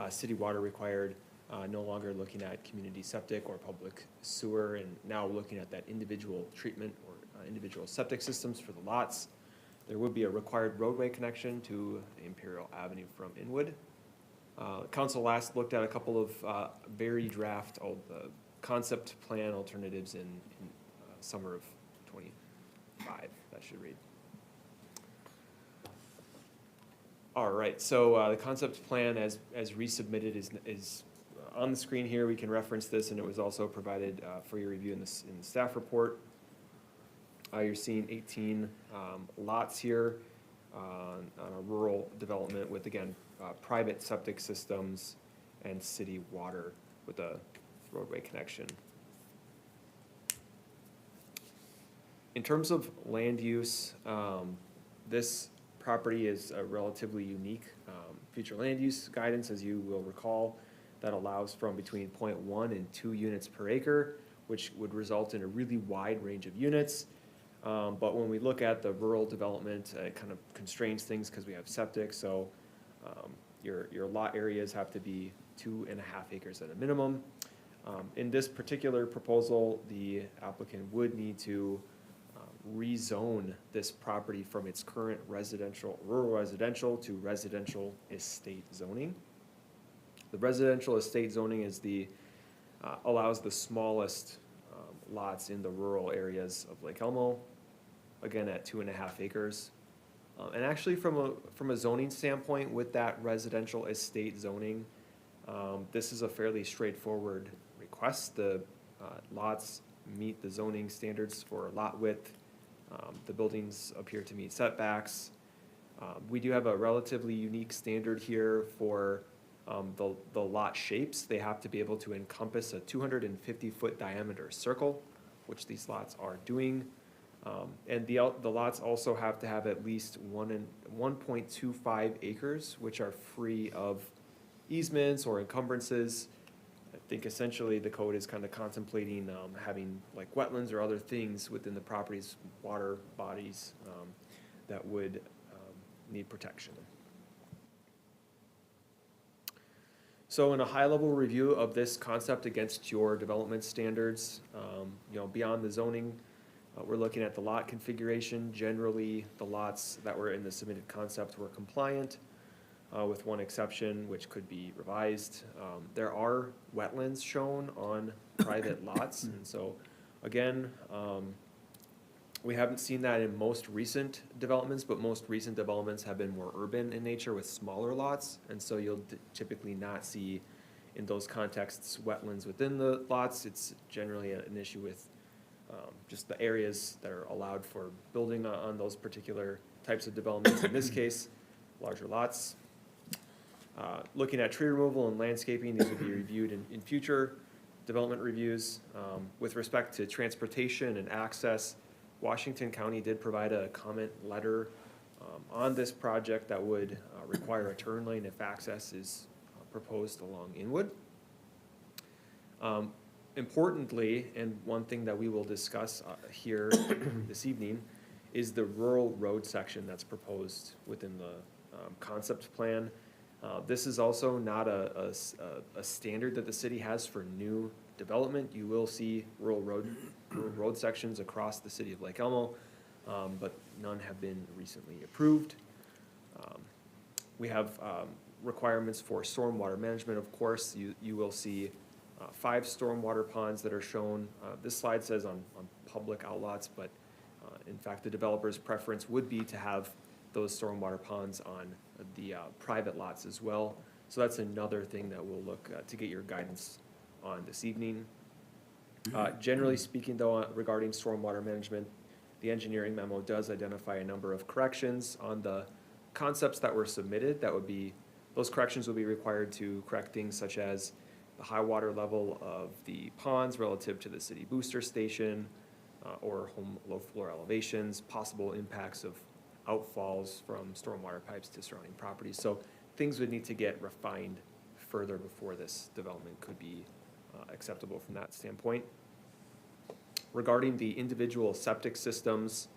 city water required, no longer looking at community septic or public sewer, and now looking at that individual treatment or individual septic systems for the lots. There would be a required roadway connection to Imperial Avenue from Inwood. Council last looked at a couple of very draft concept plan alternatives in summer of '25, that should read. All right, so the concept plan as resubmitted is on the screen here. We can reference this, and it was also provided for your review in the staff report. You're seeing 18 lots here on a rural development with, again, private septic systems and city water with a roadway connection. In terms of land use, this property is a relatively unique future land use guidance, as you will recall, that allows from between 0.1 and 2 units per acre, which would result in a really wide range of units. But when we look at the rural development, it kind of constrains things because we have septic, so your lot areas have to be 2.5 acres at a minimum. In this particular proposal, the applicant would need to rezone this property from its current rural residential to residential estate zoning. The residential estate zoning is allows the smallest lots in the rural areas of Lake Elmo, again at 2.5 acres. And actually from a zoning standpoint with that residential estate zoning, this is a fairly straightforward request. The lots meet the zoning standards for lot width. The buildings appear to meet setbacks. We do have a relatively unique standard here for the lot shapes. They have to be able to encompass a 250-foot diameter circle, which these lots are doing. And the lots also have to have at least 1.25 acres, which are free of easements or encumbrances. I think essentially the code is kind of contemplating having like wetlands or other things within the property's water bodies that would need protection. So in a high-level review of this concept against your development standards, beyond the zoning, we're looking at the lot configuration. Generally, the lots that were in the submitted concept were compliant, with one exception, which could be revised. There are wetlands shown on private lots, and so, again, we haven't seen that in most recent developments, but most recent developments have been more urban in nature with smaller lots, and so you'll typically not see in those contexts wetlands within the lots. It's generally an issue with just the areas that are allowed for building on those particular types of developments. In this case, larger lots. Looking at tree removal and landscaping, these will be reviewed in future development reviews. With respect to transportation and access, Washington County did provide a comment letter on this project that would require a turn lane if access is proposed along Inwood. Importantly, and one thing that we will discuss here this evening, is the rural road section that's proposed within the concept plan. This is also not a standard that the city has for new development. You will see rural road sections across the city of Lake Elmo, but none have been recently approved. We have requirements for stormwater management, of course. You will see 5 stormwater ponds that are shown. This slide says on public outlots, but in fact, the developer's preference would be to have those stormwater ponds on the private lots as well. So that's another thing that we'll look to get your guidance on this evening. Generally speaking, though, regarding stormwater management, the engineering memo does identify a number of corrections on the concepts that were submitted. Those corrections will be required to correct things such as the high water level of the ponds relative to the city booster station, or home low floor elevations, possible impacts of outfalls from stormwater pipes to surrounding properties. So things would need to get refined further before this development could be acceptable from that standpoint. Regarding the individual septic systems,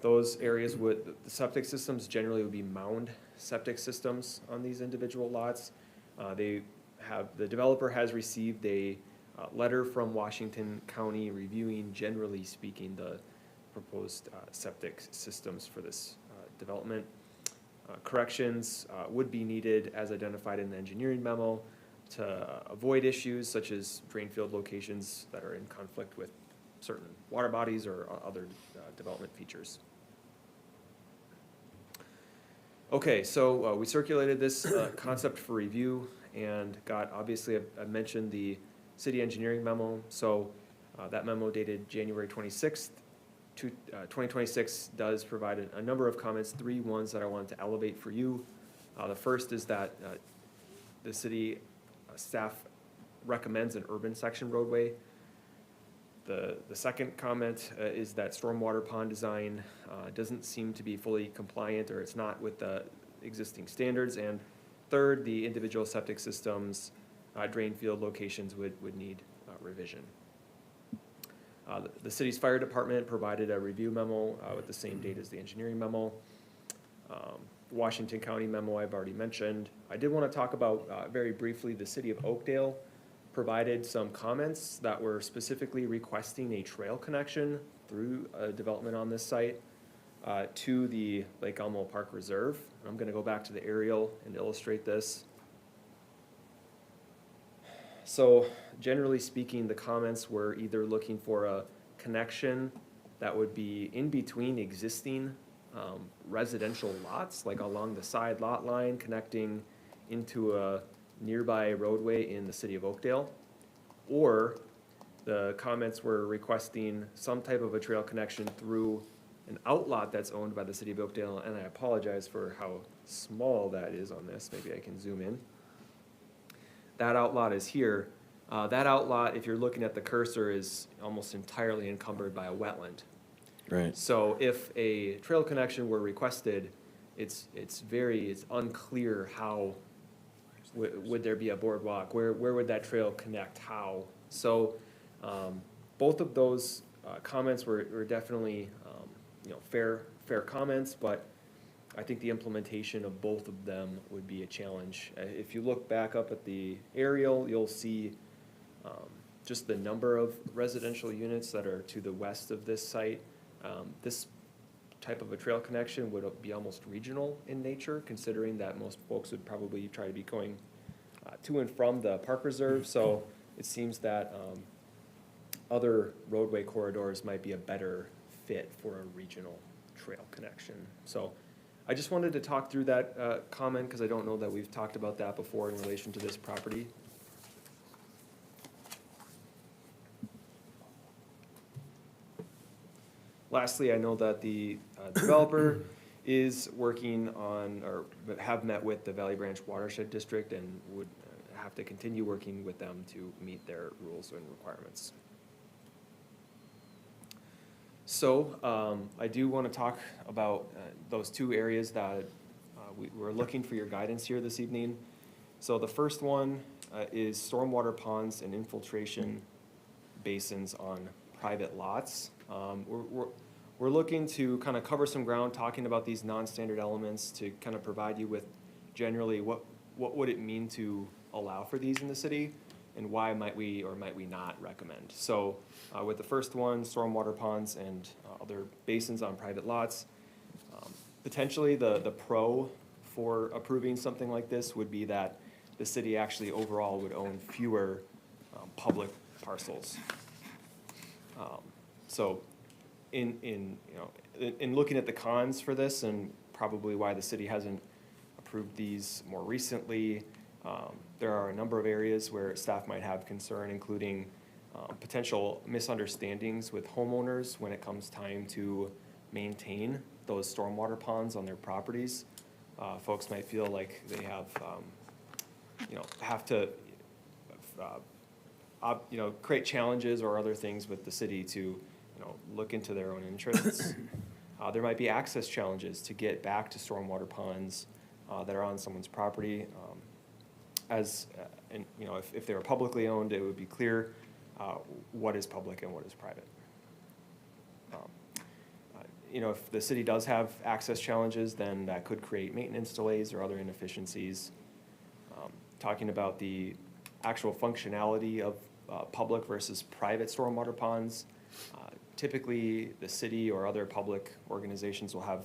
those areas would, the septic systems generally would be mound septic systems on these individual lots. The developer has received a letter from Washington County reviewing, generally speaking, the proposed septic systems for this development. Corrections would be needed as identified in the engineering memo to avoid issues such as drain field locations that are in conflict with certain water bodies or other development features. Okay, so we circulated this concept for review and got, obviously, I mentioned the city engineering memo. So that memo dated January 26th, 2026 does provide a number of comments, 3 ones that I wanted to elevate for you. The first is that the city staff recommends an urban section roadway. The second comment is that stormwater pond design doesn't seem to be fully compliant, or it's not with the existing standards. And third, the individual septic systems, drain field locations would need revision. The city's fire department provided a review memo with the same date as the engineering memo. Washington County memo I've already mentioned. I did want to talk about very briefly the city of Oakdale provided some comments that were specifically requesting a trail connection through a development on this site to the Lake Elmo Park Reserve. I'm going to go back to the aerial and illustrate this. So generally speaking, the comments were either looking for a connection that would be in between existing residential lots, like along the side lot line connecting into a nearby roadway in the city of Oakdale, or the comments were requesting some type of a trail connection through an outlot that's owned by the city of Oakdale, and I apologize for how small that is on this. Maybe I can zoom in. That outlot is here. That outlot, if you're looking at the cursor, is almost entirely encumbered by a wetland. Right. So if a trail connection were requested, it's unclear how would there be a boardwalk, where would that trail connect, how? So both of those comments were definitely fair comments, but I think the implementation of both of them would be a challenge. If you look back up at the aerial, you'll see just the number of residential units that are to the west of this site. This type of a trail connection would be almost regional in nature, considering that most folks would probably try to be going to and from the park reserve. So it seems that other roadway corridors might be a better fit for a regional trail connection. So I just wanted to talk through that comment because I don't know that we've talked about that before in relation to this property. Lastly, I know that the developer is working on, or have met with the Valley Branch Watershed District and would have to continue working with them to meet their rules and requirements. So I do want to talk about those 2 areas that we're looking for your guidance here this evening. So the first one is stormwater ponds and infiltration basins on private lots. We're looking to kind of cover some ground talking about these non-standard elements to kind of provide you with generally what would it mean to allow for these in the city, and why might we or might we not recommend. So with the first one, stormwater ponds and other basins on private lots, potentially the pro for approving something like this would be that the city actually overall would own fewer public parcels. So in looking at the cons for this, and probably why the city hasn't approved these more recently, there are a number of areas where staff might have concern, including potential misunderstandings with homeowners when it comes time to maintain those stormwater ponds on their properties. Folks might feel like they have to create challenges or other things with the city to, look into their own interests. There might be access challenges to get back to stormwater ponds that are on someone's property. If they were publicly owned, it would be clear what is public and what is private. If the city does have access challenges, then that could create maintenance delays or other inefficiencies. Talking about the actual functionality of public versus private stormwater ponds, typically the city or other public organizations will have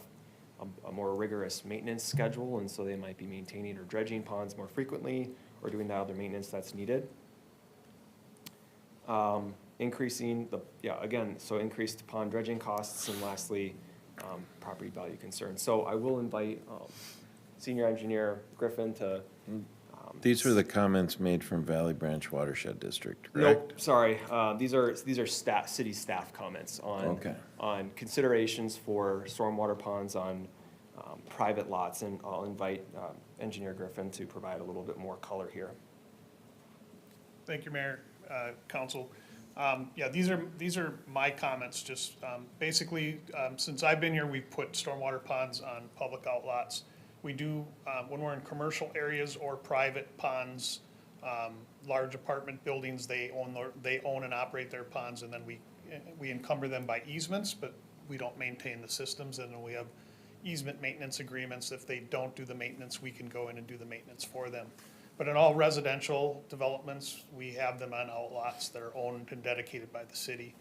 a more rigorous maintenance schedule, and so they might be maintaining or dredging ponds more frequently or doing that other maintenance that's needed. Increasing increased pond dredging costs, and lastly, property value concerns. So I will invite Senior Engineer Griffin to. These were the comments made from Valley Branch Watershed District, correct? Nope, sorry. These are city staff comments on considerations for stormwater ponds on private lots, and I'll invite Engineer Griffin to provide a little bit more color here. Thank you, Mayor, Council. These are my comments. Just basically, since I've been here, we've put stormwater ponds on public outlots. We do, when we're in commercial areas or private ponds, large apartment buildings, they own and operate their ponds, and then we encumber them by easements, but we don't maintain the systems, and then we have easement maintenance agreements. If they don't do the maintenance, we can go in and do the maintenance for them. But in all residential developments, we have them on outlots that are owned and dedicated by the city.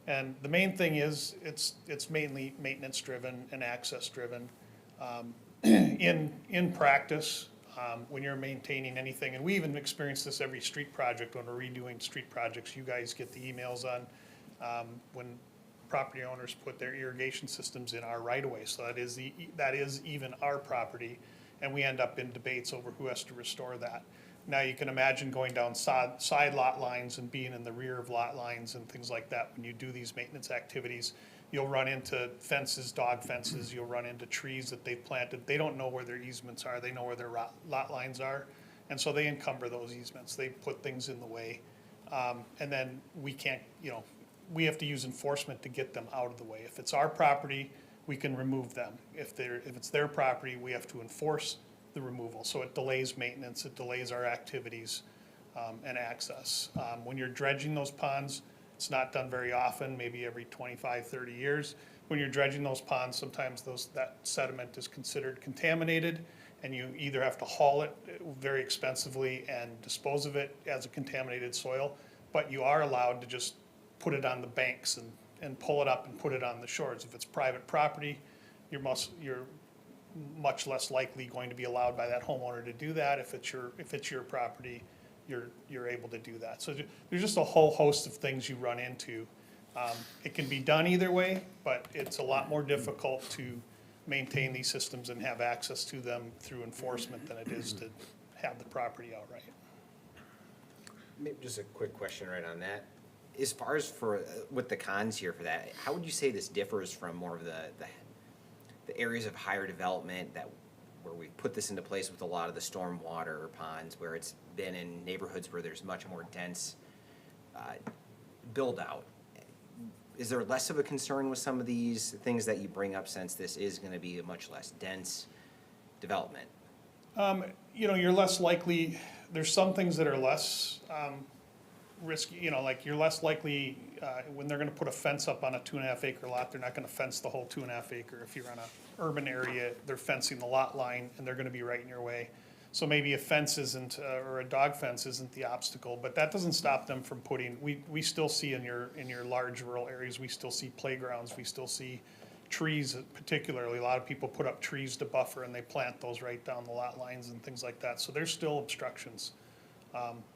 And the main thing is, it's mainly maintenance driven and access driven. In practice, when you're maintaining anything, and we even experience this every street project when we're redoing street projects, you guys get the emails on when property owners put their irrigation systems in our right of way. So that is even our property, and we end up in debates over who has to restore that. Now you can imagine going down side lot lines and being in the rear of lot lines and things like that. When you do these maintenance activities, you'll run into fences, dog fences, you'll run into trees that they've planted. They don't know where their easements are, they know where their lot lines are, and so they encumber those easements. They put things in the way, and then we can't, we have to use enforcement to get them out of the way. If it's our property, we can remove them. If it's their property, we have to enforce the removal. So it delays maintenance, it delays our activities and access. When you're dredging those ponds, it's not done very often, maybe every 25, 30 years. When you're dredging those ponds, sometimes that sediment is considered contaminated, and you either have to haul it very expensively and dispose of it as a contaminated soil, but you are allowed to just put it on the banks and pull it up and put it on the shores. If it's private property, you're much less likely going to be allowed by that homeowner to do that. If it's your property, you're able to do that. So there's just a whole host of things you run into. It can be done either way, but it's a lot more difficult to maintain these systems and have access to them through enforcement than it is to have the property outright. Maybe just a quick question right on that. As far as with the cons here for that, how would you say this differs from more of the areas of higher development where we put this into place with a lot of the stormwater ponds, where it's been in neighborhoods where there's much more dense build out? Is there less of a concern with some of these things that you bring up, since this is going to be a much less dense development? You're less likely, there's some things that are less risky, like you're less likely, when they're gonna put a fence up on a 2.5 acre lot, they're not gonna fence the whole 2.5 acre. If you're on an urban area, they're fencing the lot line and they're gonna be right in your way. So maybe a fence isn't, or a dog fence isn't the obstacle, but that doesn't stop them from putting, we still see in your large rural areas, we still see playgrounds, we still see trees particularly. A lot of people put up trees to buffer and they plant those right down the lot lines and things like that. So there's still obstructions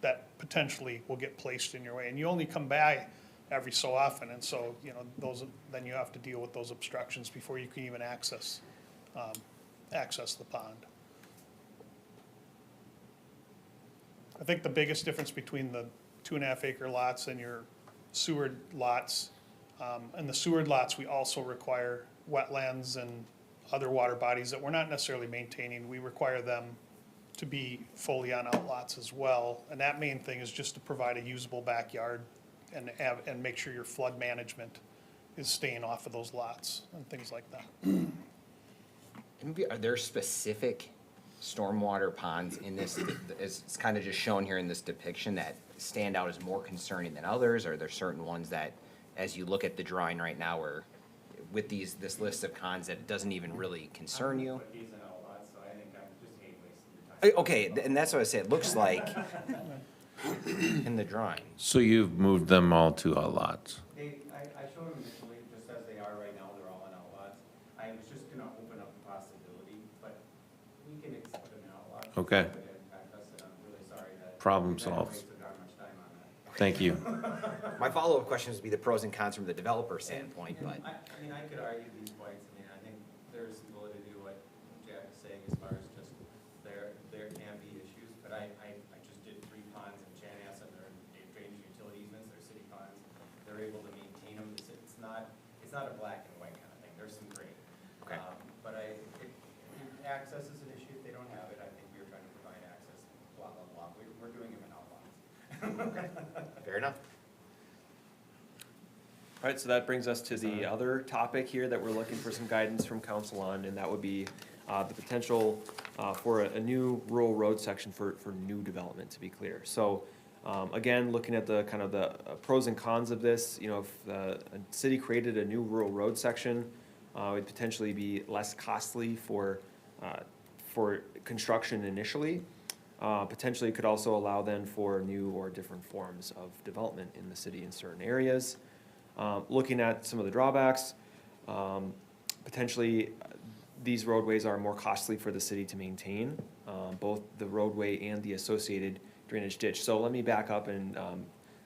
that potentially will get placed in your way. And you only come by every so often, and so, then you have to deal with those obstructions before you can even access the pond. I think the biggest difference between the 2.5 acre lots and your sewered lots, and the sewered lots, we also require wetlands and other water bodies that we're not necessarily maintaining. We require them to be fully on outlots as well. And that main thing is just to provide a usable backyard and make sure your flood management is staying off of those lots and things like that. Are there specific stormwater ponds in this, it's kind of just shown here in this depiction, that stand out as more concerning than others? Are there certain ones that, as you look at the drawing right now, or with this list of cons, that it doesn't even really concern you? Okay, and that's what I said, it looks like in the drawing. So you've moved them all to outlots? I showed them initially, just as they are right now, they're all in outlots. I was just gonna open up the possibility, but we can accept them in outlots. Okay. I'm really sorry that. Problem that I solved. wasted our much time on that. Thank you. My follow-up questions would be the pros and cons from the developer standpoint, but. I mean, I could argue these points. I mean, I think there's some validity to what Jack is saying as far as just there can be issues, but I just did 3 ponds in Chanhassen, and they're drainage utility easements, they're city ponds. They're able to maintain them. It's not a black and white kind of thing. There's some gray. Okay. But if access is an issue, if they don't have it, I think we are trying to provide access, blah, blah, blah. We're doing them in outlots. Fair enough. All right, so that brings us to the other topic here that we're looking for some guidance from council on, and that would be the potential for a new rural road section for new development, to be clear. So again, looking at the kind of the pros and cons of this, you know, if a city created a new rural road section, it would potentially be less costly for construction initially. Potentially could also allow then for new or different forms of development in the city in certain areas. Looking at some of the drawbacks, potentially these roadways are more costly for the city to maintain, both the roadway and the associated drainage ditch. So let me back up and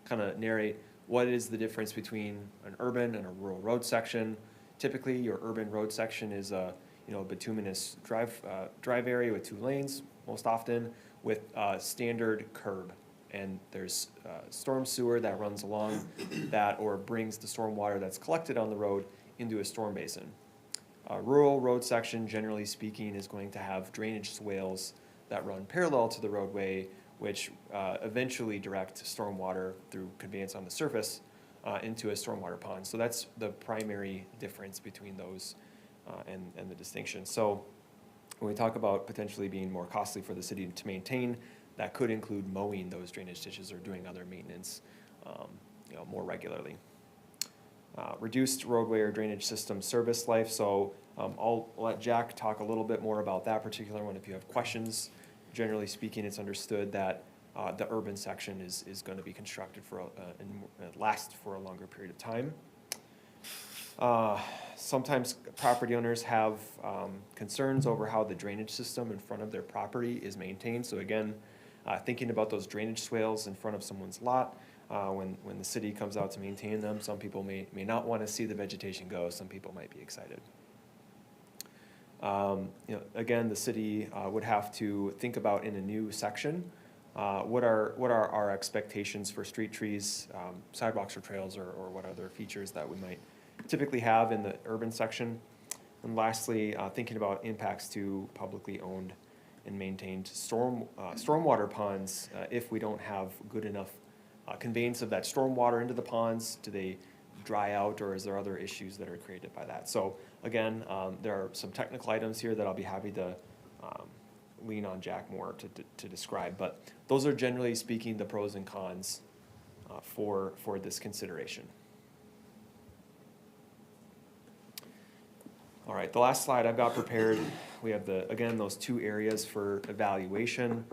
kind of narrate what is the difference between an urban and a rural road section. Typically, your urban road section is a bituminous drive area with 2 lanes, most often, with standard curb. And there's storm sewer that runs along that or brings the storm water that's collected on the road into a storm basin. A rural road section, generally speaking, is going to have drainage swales that run parallel to the roadway, which eventually direct stormwater through conveyance on the surface into a stormwater pond. So that's the primary difference between those and the distinction. So when we talk about potentially being more costly for the city to maintain, that could include mowing those drainage ditches or doing other maintenance more regularly. Reduced roadway or drainage system service life. So I'll let Jack talk a little bit more about that particular one if you have questions. Generally speaking, it's understood that the urban section is going to be constructed and last for a longer period of time. Sometimes property owners have concerns over how the drainage system in front of their property is maintained. So again, thinking about those drainage swales in front of someone's lot, when the city comes out to maintain them, some people may not want to see the vegetation go. Some people might be excited. Again, the city would have to think about in a new section, what are our expectations for street trees, sidewalks or trails, or what other features that we might typically have in the urban section. And lastly, thinking about impacts to publicly owned and maintained stormwater ponds. If we don't have good enough conveyance of that stormwater into the ponds, do they dry out, or is there other issues that are created by that? So again, there are some technical items here that I'll be happy to lean on Jack more to describe, but those are generally speaking the pros and cons for this consideration. All right, the last slide I've got prepared, we have again those 2 areas for evaluation.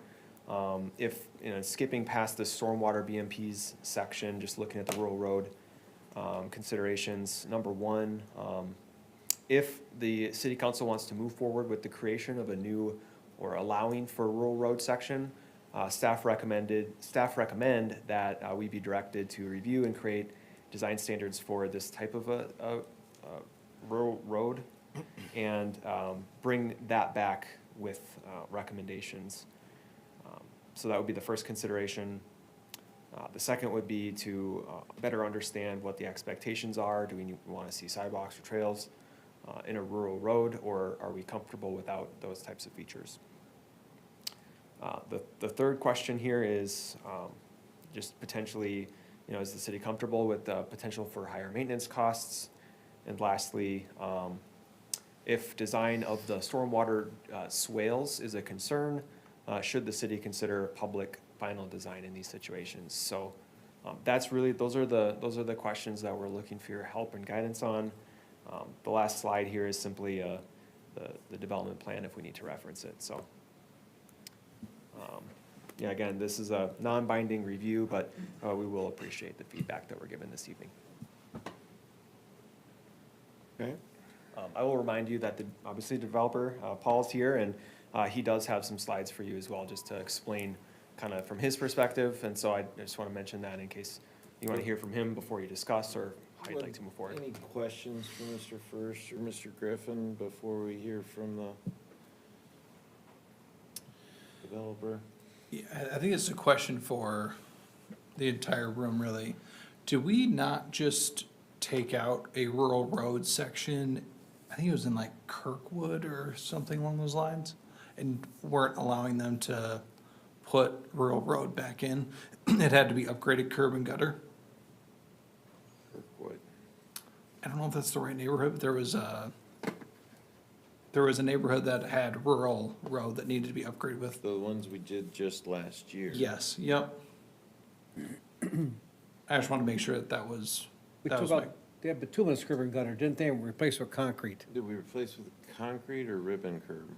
If skipping past the stormwater BMPs section, just looking at the rural road considerations. Number 1, if the city council wants to move forward with the creation of a new or allowing for a rural road section, staff recommend that we be directed to review and create design standards for this type of a rural road and bring that back with recommendations. So that would be the first consideration. The second would be to better understand what the expectations are. Do we want to see sidewalks or trails in a rural road, or are we comfortable without those types of features? The third question here is just potentially, is the city comfortable with the potential for higher maintenance costs? And lastly, if design of the stormwater swales is a concern, should the city consider public final design in these situations? So that's really, those are the questions that we're looking for your help and guidance on. The last slide here is simply the development plan if we need to reference it, so. Yeah, again, this is a non-binding review, but we will appreciate the feedback that we're given this evening. Okay. I will remind you that obviously the developer, Paul's here, and he does have some slides for you as well, just to explain kind of from his perspective, and so I just want to mention that in case you want to hear from him before you discuss or how you'd like to move forward. Any questions for Mr. First or Mr. Griffin before we hear from the developer? Yeah, I think it's a question for the entire room, really. Do we not just take out a rural road section? I think it was in like Kirkwood or something along those lines, and weren't allowing them to put rural road back in. It had to be upgraded curb and gutter. Kirkwood. I don't know if that's the right neighborhood, but there was a neighborhood that had rural road that needed to be upgraded with. The ones we did just last year. Yes, yep. I just want to make sure that was. We That took was out, they had bituminous curb and gutter, didn't they, and replaced with concrete? Did we replace with concrete or ribbon curb?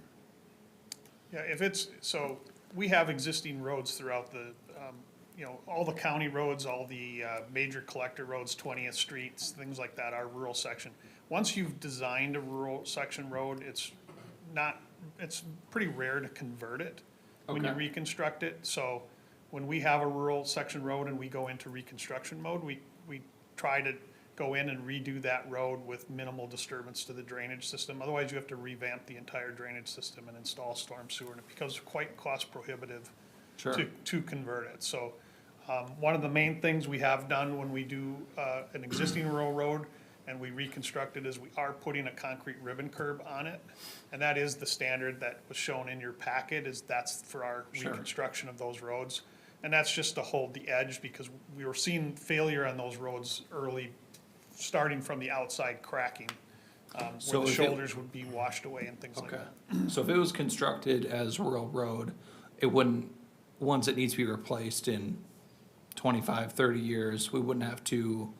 Yeah, if it's, so we have existing roads throughout the, all the county roads, all the major collector roads, 20th Streets, things like that, our rural section. Once you've designed a rural section road, it's pretty rare to convert it when you Okay. reconstruct it. So when we have a rural section road and we go into reconstruction mode, we try to go in and redo that road with minimal disturbance to the drainage system. Otherwise, you have to revamp the entire drainage system and install storm sewer, and it becomes quite cost prohibitive Sure. to convert it. So one of the main things we have done when we do an existing rural road and we reconstruct it is we are putting a concrete ribbon curb on it. And that is the standard that was shown in your packet, is that's for our Sure. reconstruction of those roads. And that's just to hold the edge, because we were seeing failure on those roads early, starting from the outside cracking, So where the if it- shoulders would be washed away and things like Okay, that. so if it was constructed as rural road, it wouldn't, once it needs to be replaced in 25, 30 years, we wouldn't have to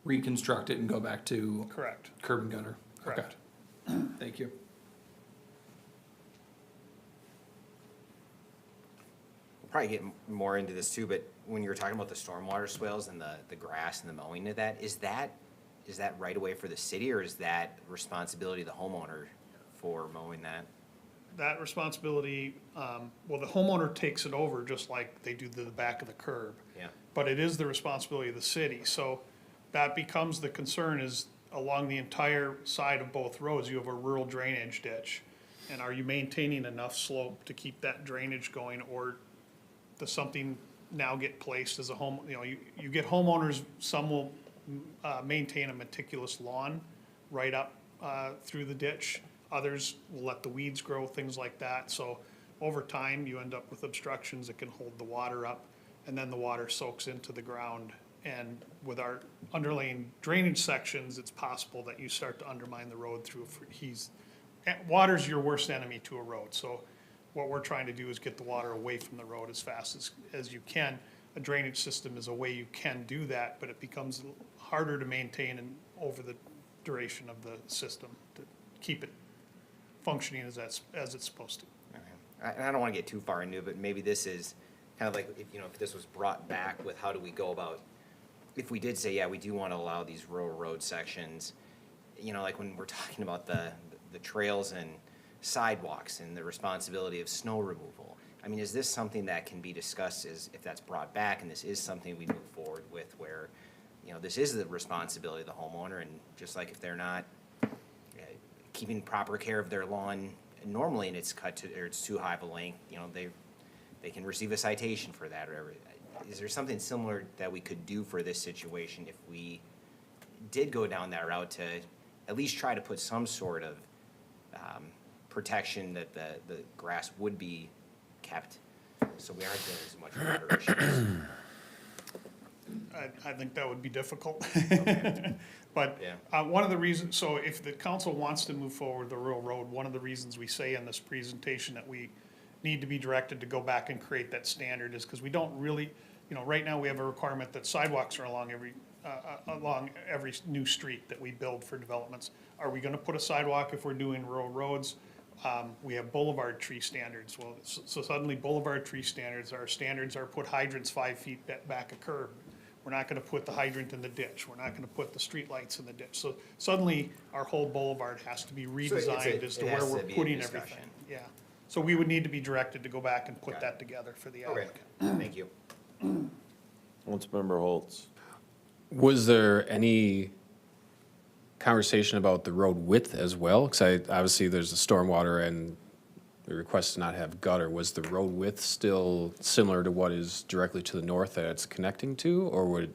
reconstruct it and go back to Correct, curb and gutter? Okay. correct. Thank you. We'll probably get more into this too, but when you were talking about the stormwater swales and the grass and the mowing of that, is that right away for the city, or is that responsibility of the homeowner for mowing that? That responsibility, well, the homeowner takes it over just like they do the back of the curb. Yeah. But it is the responsibility of the city, so that becomes the concern, is along the entire side of both roads, you have a rural drainage ditch. And are you maintaining enough slope to keep that drainage going, or does something now get placed as a home, you get homeowners, some will maintain a meticulous lawn right up through the ditch. Others will let the weeds grow, things like that. So over time, you end up with obstructions that can hold the water up, and then the water soaks into the ground. And with our underlying drainage sections, it's possible that you start to undermine the road through, water's your worst enemy to a road. So what we're trying to do is get the water away from the road as fast as you can. A drainage system is a way you can do that, but it becomes harder to maintain and over the duration of the system to keep it functioning as it's supposed to. Okay. And I don't want to get too far into it, but maybe this is kind of like, if this was brought back with how do we go about, if we did say, yeah, we do want to allow these rural road sections, like when we're talking about the trails and sidewalks and the responsibility of snow removal. I mean, is this something that can be discussed as if that's brought back, and this is something we move forward with where, this is the responsibility of the homeowner, and just like if they're not keeping proper care of their lawn normally and it's cut to, or it's too high of a length, they can receive a citation for that or whatever. Is there something similar that we could do for this situation if we did go down that route to at least try to put some sort of protection that the grass would be kept, so we aren't dealing so much with water issues. I think that would be difficult. But Yeah. one of the reasons, so if the council wants to move forward with the rural road, one of the reasons we say in this presentation that we need to be directed to go back and create that standard is because we don't really, right now we have a requirement that sidewalks are along every new street that we build for developments. Are we gonna put a sidewalk if we're doing rural roads? We have boulevard tree standards. Well, so suddenly boulevard tree standards, our standards are put hydrants 5 feet back a curb. We're not gonna put the hydrant in the ditch. We're not gonna put the street lights in the ditch. So suddenly, our whole boulevard has to be redesigned as to it where has we're to be a putting discussion. everything. Yeah. So we would need to be directed to go back and put Got it. that together for the Okay, applicant. thank you. Councilmember Holtz. Was there any conversation about the road width as well? Because obviously there's the stormwater and the request to not have gutter. Was the road width still similar to what is directly to the north that it's connecting to? Or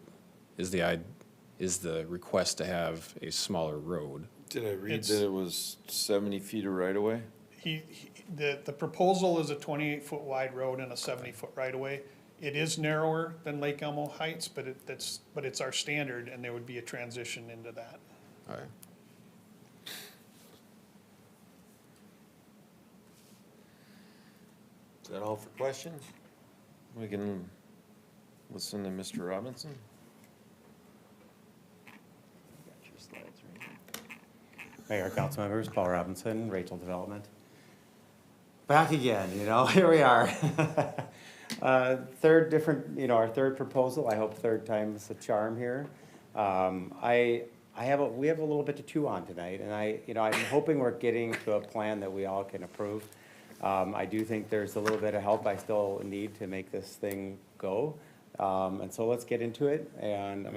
is the request to have a smaller road? Did I read It's- that it was 70 feet of right of way? The proposal is a 28-foot wide road and a 70-foot right-of-way. It is narrower than Lake Elmo Heights, but it's our standard, and there would be a transition into that. All right. Is that all for questions? We can listen to Mr. Robinson. Mayor, council members, Paul Robinson, Rachel Development. Back again, here we are. Third different, our third proposal, I hope third time's the charm here. we have a little bit to chew on tonight, and I'm hoping we're getting to a plan that we all can approve. I do think there's a little bit of help I still need to make this thing go. And so let's get into it, and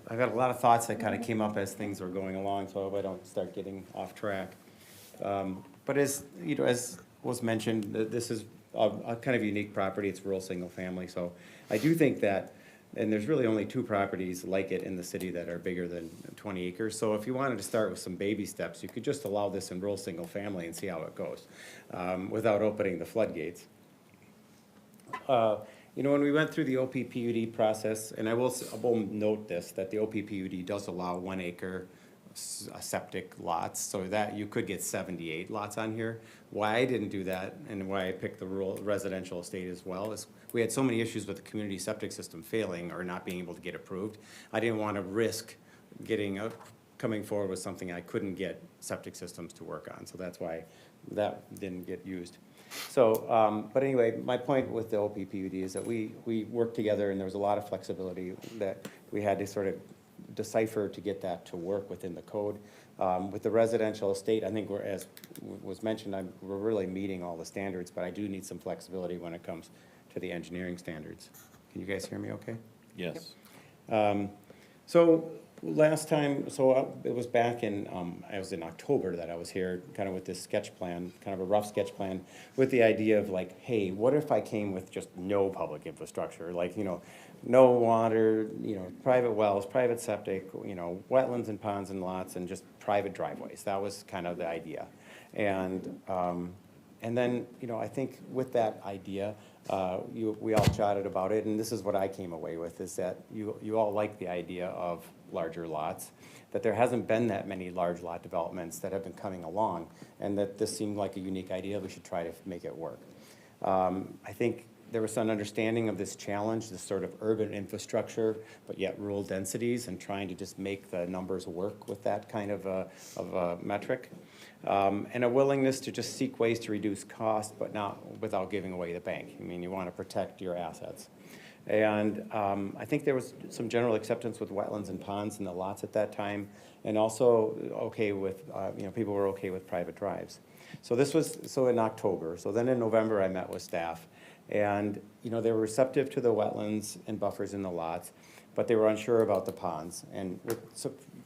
I've got a lot of thoughts that kind of came up as things were going along, so I hope I don't start getting off track. But as was mentioned, this is a kind of unique property. It's rural single family, so I do think that, and there's really only 2 properties like it in the city that are bigger than 20 acres. So if you wanted to start with some baby steps, you could just allow this in rural single family and see how it goes, without opening the floodgates. When we went through the OPPUD process, and I will note this, that the OPPUD does allow 1 acre septic lots, so that you could get 78 lots on here. Why I didn't do that, and why I picked the rural residential estate as well, is we had so many issues with the community septic system failing or not being able to get approved. I didn't want to risk coming forward with something I couldn't get septic systems to work on, so that's why that didn't get used. So, but anyway, my point with the OPPUD is that we worked together, and there was a lot of flexibility that we had to sort of decipher to get that to work within the code. With the residential estate, I think as was mentioned, we're really meeting all the standards, but I do need some flexibility when it comes to the engineering standards. Can you guys hear me okay? Yes. So last time, it was back in, I was in October that I was here, kind of with this sketch plan, kind of a rough sketch plan, with the idea of like, hey, what if I came with just no public infrastructure, like, no water, private wells, private septic, wetlands and ponds and lots, and just private driveways. That was kind of the idea. And then, I think with that idea, we all chatted about it, and this is what I came away with, is that you all like the idea of larger lots, that there hasn't been that many large lot developments that have been coming along, and that this seemed like a unique idea. We should try to make it work. I think there was some understanding of this challenge, this sort of urban infrastructure, but yet rural densities, and trying to just make the numbers work with that kind of a metric. And a willingness to just seek ways to reduce cost, but not without giving away the bank. I mean, you want to protect your assets. And I think there was some general acceptance with wetlands and ponds in the lots at that time, and also okay with, people were okay with private drives. So this was, in October. So then in November, I met with staff, and, they were receptive to the wetlands and buffers in the lots, but they were unsure about the ponds, and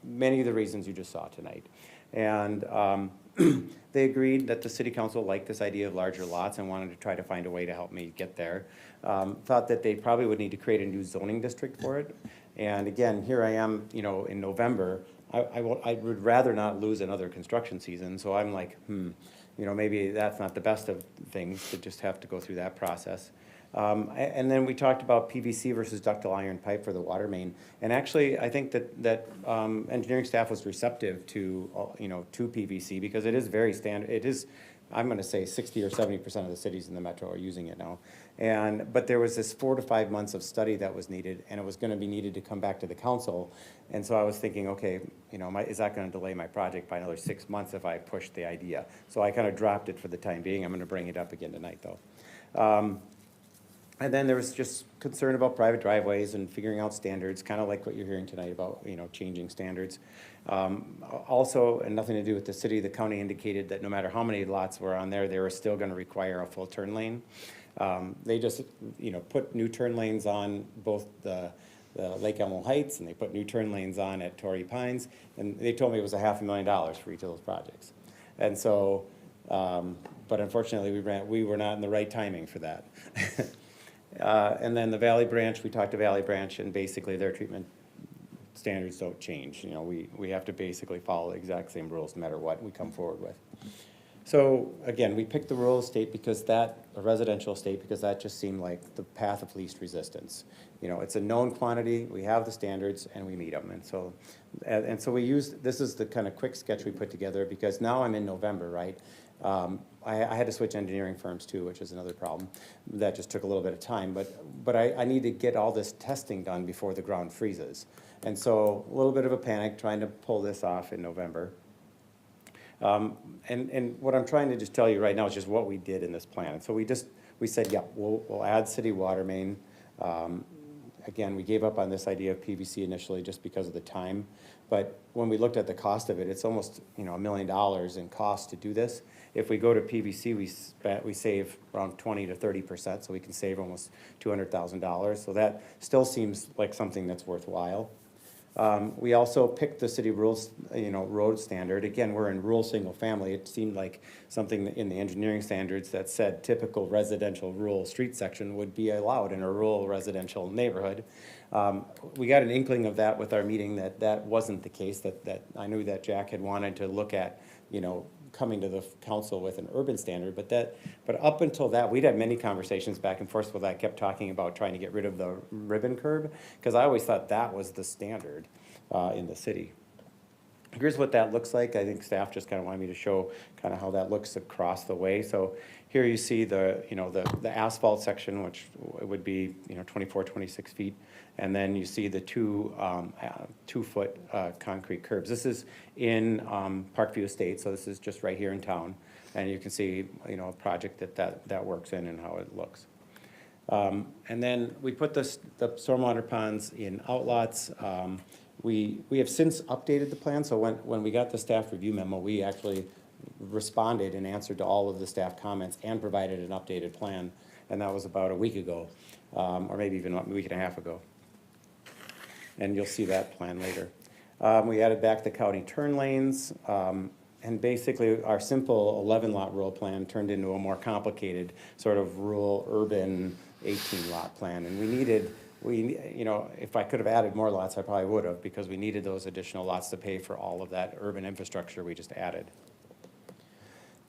many of the reasons you just saw tonight. And they agreed that the city council liked this idea of larger lots and wanted to try to find a way to help me get there. Thought that they probably would need to create a new zoning district for it. And again, here I am, in November. I would rather not lose another construction season, so I'm like, you know, maybe that's not the best of things to just have to go through that process. And then we talked about PVC versus ductile iron pipe for the water main. And actually, I think that engineering staff was receptive to, you know, to PVC because it is very standard. It is, I'm gonna say 60 or 70% of the cities in the metro are using it now. But there was this 4 to 5 months of study that was needed, and it was gonna be needed to come back to the council. And so I was thinking, okay, you know, is that gonna delay my project by another 6 months if I push the idea? So I kind of dropped it for the time being. I'm gonna bring it up again tonight, though. And then there was just concern about private driveways and figuring out standards, kind of like what you're hearing tonight about, you know, changing standards. Also, and nothing to do with the city, the county indicated that no matter how many lots were on there, they were still gonna require a full turn lane. They just, you know, put new turn lanes on both the Lake Elmo Heights, and they put new turn lanes on at Torrey Pines, and they told me it was $500,000 for each of those projects. And so, but unfortunately, we were not in the right timing for that. And then the Valley Branch, we talked to Valley Branch, and basically their treatment standards don't change. You know, we have to basically follow the exact same rules no matter what we come forward with. So again, we picked the rural estate because a residential estate, because that just seemed like the path of least resistance. You know, it's a known quantity, we have the standards, and we meet them. And so we used, this is the kind of quick sketch we put together, because now I'm in November, right? I had to switch engineering firms too, which is another problem. That just took a little bit of time, but I need to get all this testing done before the ground freezes. And so a little bit of a panic trying to pull this off in November. And what I'm trying to just tell you right now is just what we did in this plan. And so we said, yeah, we'll add city water main. Again, we gave up on this idea of PVC initially just because of the time. But when we looked at the cost of it, it's almost, you know, $1 million in cost to do this. If we go to PVC, we save around 20 to 30%, so we can save almost $200,000. So that still seems like something that's worthwhile. We also picked the city rules, you know, road standard. Again, we're in rural single family. It seemed like something in the engineering standards that said typical residential rural street section would be allowed in a rural residential neighborhood. We got an inkling of that with our meeting that wasn't the case, that I knew that Jack had wanted to look at, you know, coming to the council with an urban standard, but up until that, we'd had many conversations back and forth with that, kept talking about trying to get rid of the ribbon curb, because I always thought that was the standard in the city. Here's what that looks like. I think staff just kind of wanted me to show kind of how that looks across the way. So here you see the asphalt section, which would be, you know, 24, 26 feet. And then you see the 2-foot concrete curbs. This is in Parkview Estate, so this is just right here in town. And you can see, you know, a project that works in and how it looks. And then we put the stormwater ponds in outlots. We have since updated the plan, so when we got the staff review memo, we actually responded and answered to all of the staff comments and provided an updated plan, and that was about a week ago, or maybe even a week and a half ago. And you'll see that plan later. We added back the county turn lanes, and basically our simple 11-lot rural plan turned into a more complicated sort of rural urban 18-lot plan, and you know, if I could have added more lots, I probably would have, because we needed those additional lots to pay for all of that urban infrastructure we just added.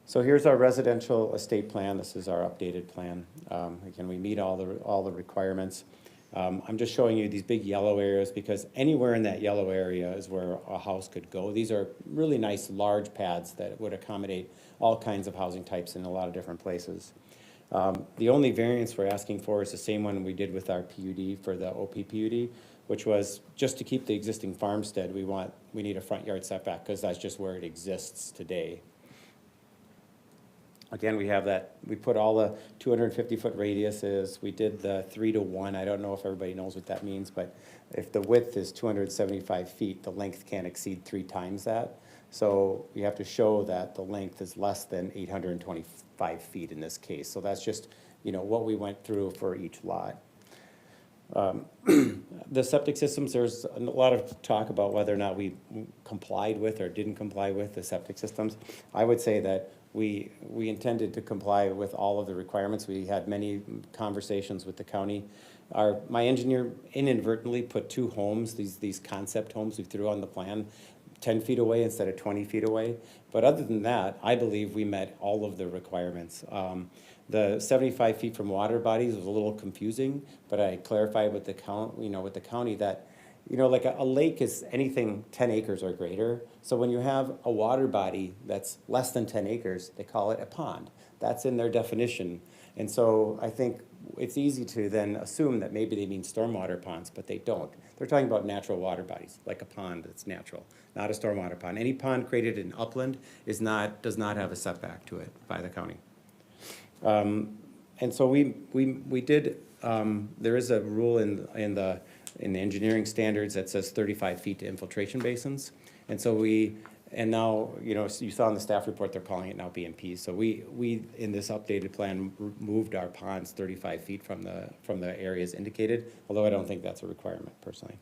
So here's our residential estate plan. This is our updated plan. Again, we meet all the requirements. I'm just showing you these big yellow areas because anywhere in that yellow area is where a house could go. These are really nice large pads that would accommodate all kinds of housing types in a lot of different places. The only variance we're asking for is the same one we did with our PUD for the OP PUD, which was just to keep the existing farmstead, we need a front yard setback because that's just where it exists today. Again, we have that, we put all the 250-foot radiuses, we did the 3 to 1, I don't know if everybody knows what that means, but if the width is 275 feet, the length can't exceed 3 times that. So you have to show that the length is less than 825 feet in this case. So that's just, you know, what we went through for each lot. The septic systems, there's a lot of talk about whether or not we complied with or didn't comply with the septic systems. I would say that we intended to comply with all of the requirements. We had many conversations with the county. My engineer inadvertently put 2 homes, these concept homes we threw on the plan, 10 feet away instead of 20 feet away. But other than that, I believe we met all of the requirements. The 75 feet from water bodies was a little confusing, but I clarified with the with the county that, like a lake is anything 10 acres or greater. So when you have a water body that's less than 10 acres, they call it a pond. That's in their definition. And so I think it's easy to then assume that maybe they mean stormwater ponds, but they don't. They're talking about natural water bodies, like a pond that's natural, not a stormwater pond. Any pond created in upland does not have a setback to it by the county. And so we did, there is a rule in the engineering standards that says 35 feet to infiltration basins. And so and now, you saw in the staff report, they're calling it now BMP. So we in this updated plan, moved our ponds 35 feet from the areas indicated, although I don't think that's a requirement personally.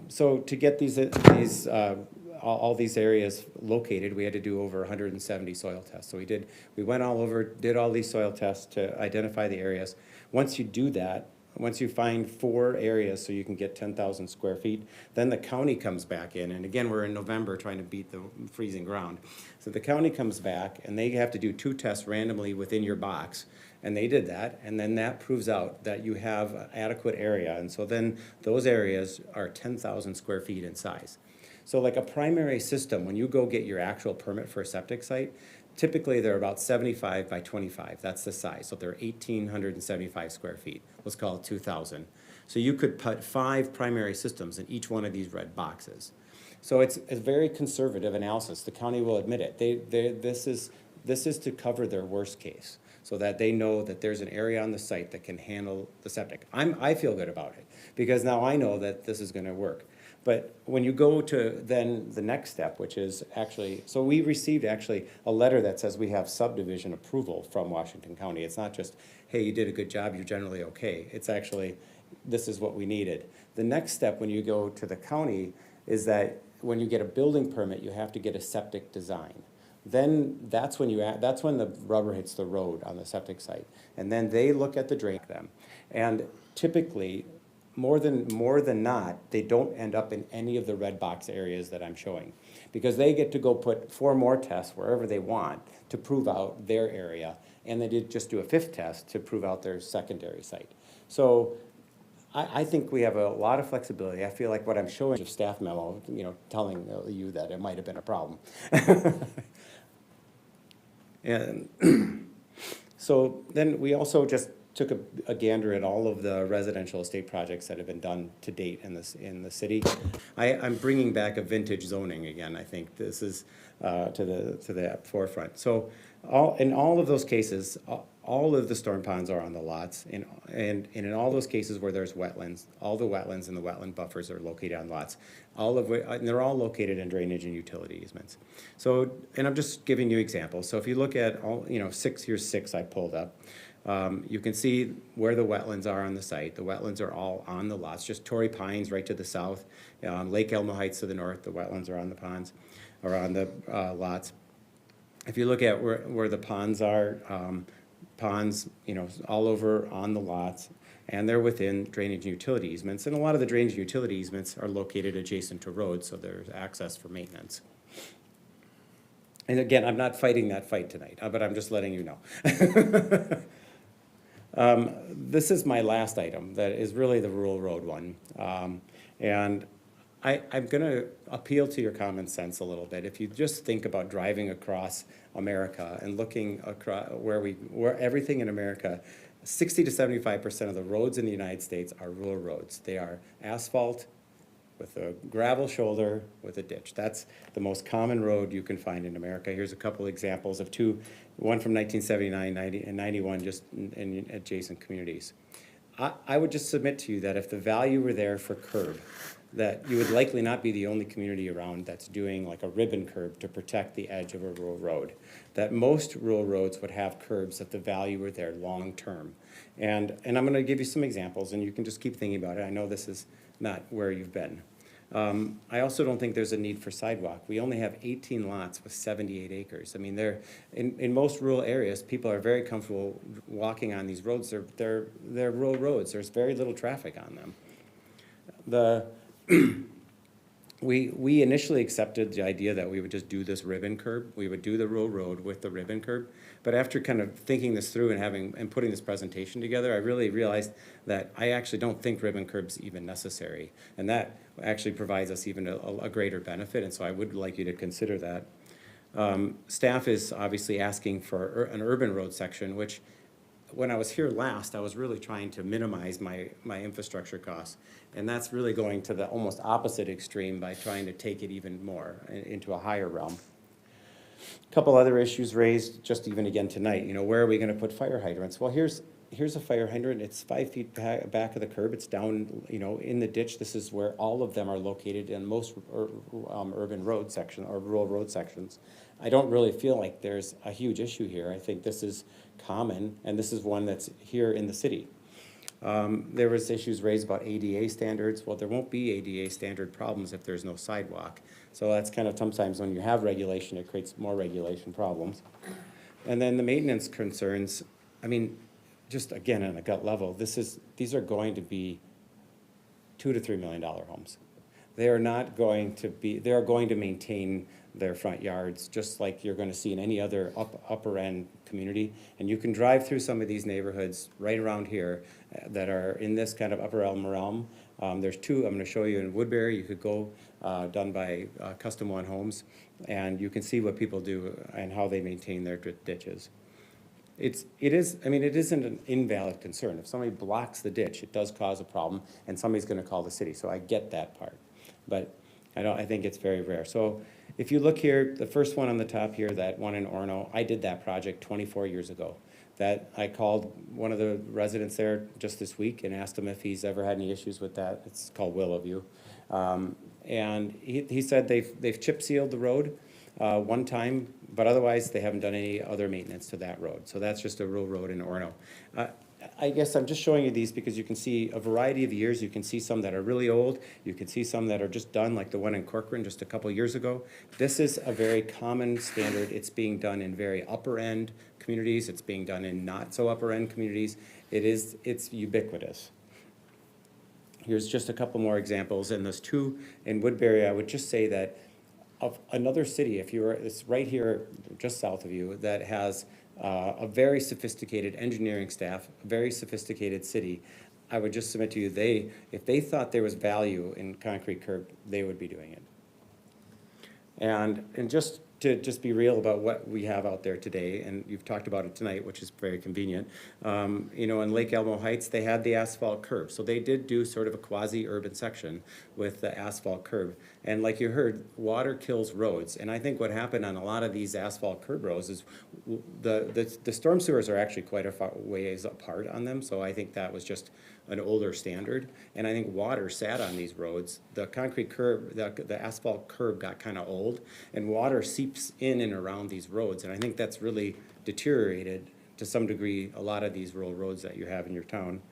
So to get all these areas located, we had to do over 170 soil tests. So we went all over, did all these soil tests to identify the areas. Once you do that, once you find 4 areas so you can get 10,000 square feet, then the county comes back in. And again, we're in November trying to beat the freezing ground. So the county comes back and they have to do 2 tests randomly within your box. And they did that, and then that proves out that you have adequate area. And so then those areas are 10,000 square feet in size. So like a primary system, when you go get your actual permit for a septic site, typically they're about 75 by 25. That's the size. So they're 1,875 square feet. Let's call it 2,000. So you could put 5 primary systems in each one of these red boxes. So it's a very conservative analysis. The county will admit it. This is to cover their worst case, so that they know that there's an area on the site that can handle the septic. I feel good about it, because now I know that this is gonna work. But when you go to then the next step, which is actually, so we received actually a letter that says we have subdivision approval from Washington County. It's not just, hey, you did a good job, you're generally okay. It's actually, this is what we needed. The next step when you go to the county is that when you get a building permit, you have to get a septic design. Then that's when the rubber hits the road on the septic site. And then they look at the drain them. And typically, more than not, they don't end up in any of the red box areas that I'm showing, because they get to go put 4 more tests wherever they want to prove out their area, and they did just do a 5th test to prove out their secondary site. So I think we have a lot of flexibility. I feel like what I'm showing is a staff memo, telling you that it might have been a problem. And so then we also just took a gander at all of the residential estate projects that have been done to date in the city. I'm bringing back a vintage zoning again. I think this is to the forefront. So in all of those cases, all of the storm ponds are on the lots, and in all those cases where there's wetlands, all the wetlands and the wetland buffers are located on lots. And they're all located in drainage and utility easements. So, and I'm just giving you examples. So if you look at all, here's 6 I pulled up. You can see where the wetlands are on the site. The wetlands are all on the lots, just Torrey Pines right to the south, Lake Elmo Heights to the north. The wetlands are on the ponds, or on the lots. If you look at where the ponds are, ponds, all over on the lots, and they're within drainage and utility easements. And a lot of the drainage and utility easements are located adjacent to roads, so there's access for maintenance. And again, I'm not fighting that fight tonight, but I'm just letting you know. This is my last item that is really the rural road one. And I'm going to appeal to your common sense a little bit. If you just think about driving across America and looking across where everything in America, 60 to 75% of the roads in the United States are rural roads. They are asphalt with a gravel shoulder with a ditch. That's the most common road you can find in America. Here's a couple examples of 2, one from 1979, 90, and 91, just in adjacent communities. I would just submit to you that if the value were there for curb, that you would likely not be the only community around that's doing like a ribbon curb to protect the edge of a rural road. That most rural roads would have curbs if the value were there long term. And I'm going to give you some examples, and you can just keep thinking about it. I know this is not where you've been. I also don't think there's a need for sidewalk. We only have 18 lots with 78 acres. I mean, in most rural areas, people are very comfortable walking on these roads. They're rural roads. There's very little traffic on them. we initially accepted the idea that we would just do this ribbon curb. We would do the rural road with the ribbon curb. But after kind of thinking this through and putting this presentation together, I really realized that I actually don't think ribbon curb's even necessary. And that actually provides us even a greater benefit, and so I would like you to consider that. Staff is obviously asking for an urban road section, which when I was here last, I was really trying to minimize my infrastructure costs. And that's really going to the almost opposite extreme by trying to take it even more into a higher realm. A couple other issues raised just even again tonight, where are we gonna put fire hydrants? Well, here's a fire hydrant. It's 5 feet back of the curb. It's down, in the ditch. This is where all of them are located in most urban road section or rural road sections. I don't really feel like there's a huge issue here. I think this is common, and this is one that's here in the city. There was issues raised about ADA standards. Well, there won't be ADA standard problems if there's no sidewalk. So that's kind of sometimes when you have regulation, it creates more regulation problems. And then the maintenance concerns, just again on a gut level, these are going to be $2 to $3 million homes. They are going to maintain their front yards, just like you're going to see in any other upper end community. And you can drive through some of these neighborhoods right around here that are in this kind of upper Elm realm. There's two I'm going to show you in Woodbury. You could go done by Custom One Homes, and you can see what people do and how they maintain their ditches. It isn't an invalid concern. If somebody blocks the ditch, it does cause a problem, and somebody's going to call the city. So I get that part, but I think it's very rare. So if you look here, the first one on the top here, that one in Orono, I did that project 24 years ago. That I called one of the residents there just this week and asked him if he's ever had any issues with that. It's called Willowview, and he said they've chip sealed the road one time, but otherwise they haven't done any other maintenance to that road. So that's just a rural road in Orono. I guess I'm just showing you these because you can see a variety of years. You can see some that are really old. You can see some that are just done, like the one in Corcoran just a couple years ago. This is a very common standard. It's being done in very upper end communities. It's being done in not so upper end communities. It's ubiquitous. Here's just a couple more examples. And those two in Woodbury, I would just say that of another city, it's right here just south of you, that has a very sophisticated engineering staff, a very sophisticated city, I would just submit to you, if they thought there was value in concrete curb, they would be doing it. And just to be real about what we have out there today, and you've talked about it tonight, which is very convenient. In Lake Elmo Heights, they had the asphalt curb. So they did do sort of a quasi-urban section with the asphalt curb. And like you heard, water kills roads. And I think what happened on a lot of these asphalt curb roads is the storm sewers are actually quite a ways apart on them. So I think that was just an older standard. And I think water sat on these roads. The concrete curb, the asphalt curb got kind of old, and water seeps in and around these roads. And I think that's really deteriorated to some degree a lot of these rural roads that you have in your town.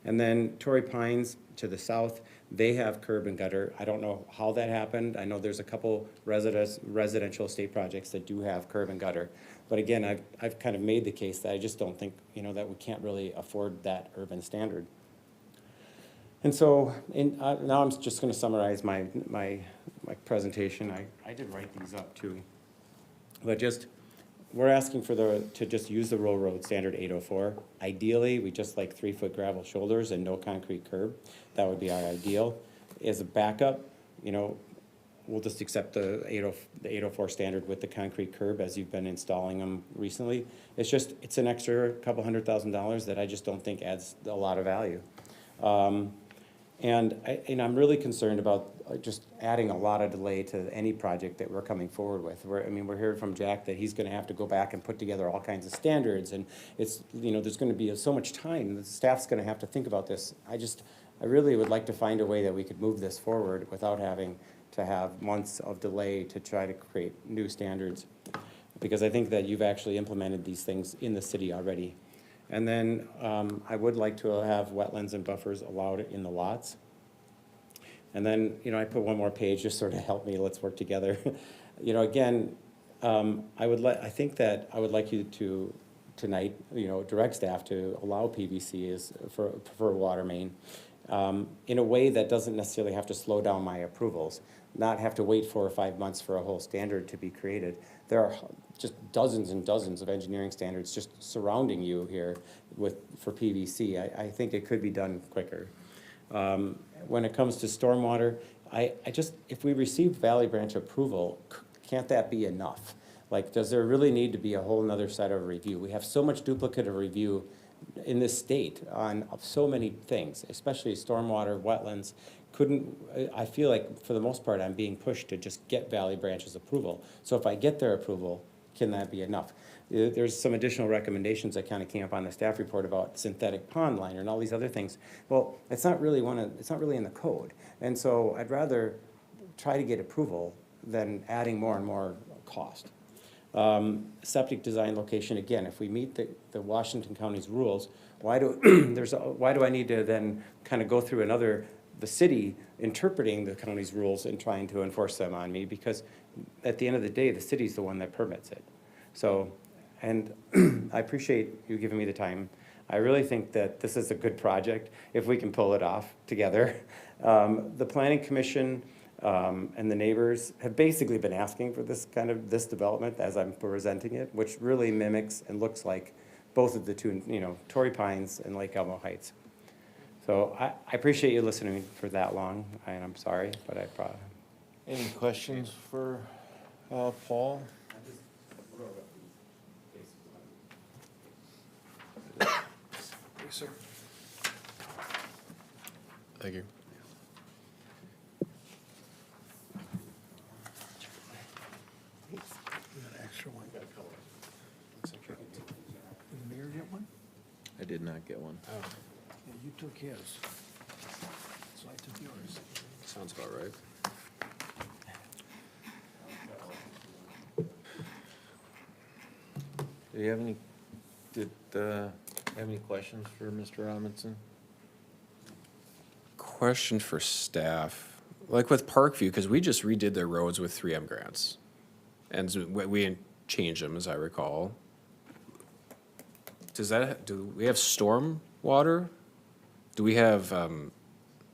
And then Torrey Pines to the south, they have curb and gutter. I don't know how that happened. I know there's a couple residential estate projects that do have curb and gutter. But again, I've kind of made the case that I just don't think, that we can't really afford that urban standard. And so now I'm just going to summarize my presentation. I did write these up too. But we're asking to just use the rural road standard 804. Ideally, we just like 3-foot gravel shoulders and no concrete curb. That would be our ideal. As a backup, we'll just accept the 804 standard with the concrete curb as you've been installing them recently. It's an extra couple $100,000 that I just don't think adds a lot of value. And I'm really concerned about just adding a lot of delay to any project that we're coming forward with. We're hearing from Jack that he's going to have to go back and put together all kinds of standards, and there's going to be so much time. The staff's going to have to think about this. I really would like to find a way that we could move this forward without having to have months of delay to try to create new standards, because I think that you've actually implemented these things in the city already. And then I would like to have wetlands and buffers allowed in the lots. And then, I put one more page just sort of help me, let's work together. Again, I think that I would like you to, tonight, direct staff to allow PVC for water main. in a way that doesn't necessarily have to slow down my approvals, not have to wait 4 or 5 months for a whole standard to be created. There are just dozens and dozens of engineering standards just surrounding you here for PVC. I think it could be done quicker. When it comes to stormwater, if we receive Valley Branch approval, can't that be enough? Like, does there really need to be a whole nother set of review? We have so much duplicative review in this state on so many things, especially stormwater, wetlands. I feel like for the most part, I'm being pushed to just get Valley Branch's approval. So if I get their approval, can that be enough? There's some additional recommendations that kind of came up on the staff report about synthetic pond liner and all these other things. Well, it's not really in the code. And so I'd rather try to get approval than adding more and more cost. Septic design location, again, if we meet the Washington County's rules, why do I need to then kind of go through the city interpreting the county's rules and trying to enforce them on me? Because at the end of the day, the city's the one that permits it. So, and I appreciate you giving me the time. I really think that this is a good project if we can pull it off together. The Planning Commission and the neighbors have basically been asking for this development as I'm presenting it, which really mimics and looks like both of the two, Torrey Pines and Lake Elmo Heights. So I appreciate you listening for that long, and I'm sorry, but I probably. Any questions for Paul? Yes, sir. Thank you. Extra one. Did the mayor get one? I did not get one. Yeah, you took his. So I took yours. Sounds about right. Do you have any, have any questions for Mr. Robinson? Question for staff, like with Parkview, because we just redid their roads with 3M grants. And so we changed them, as I recall. Do we have storm water? Do we have,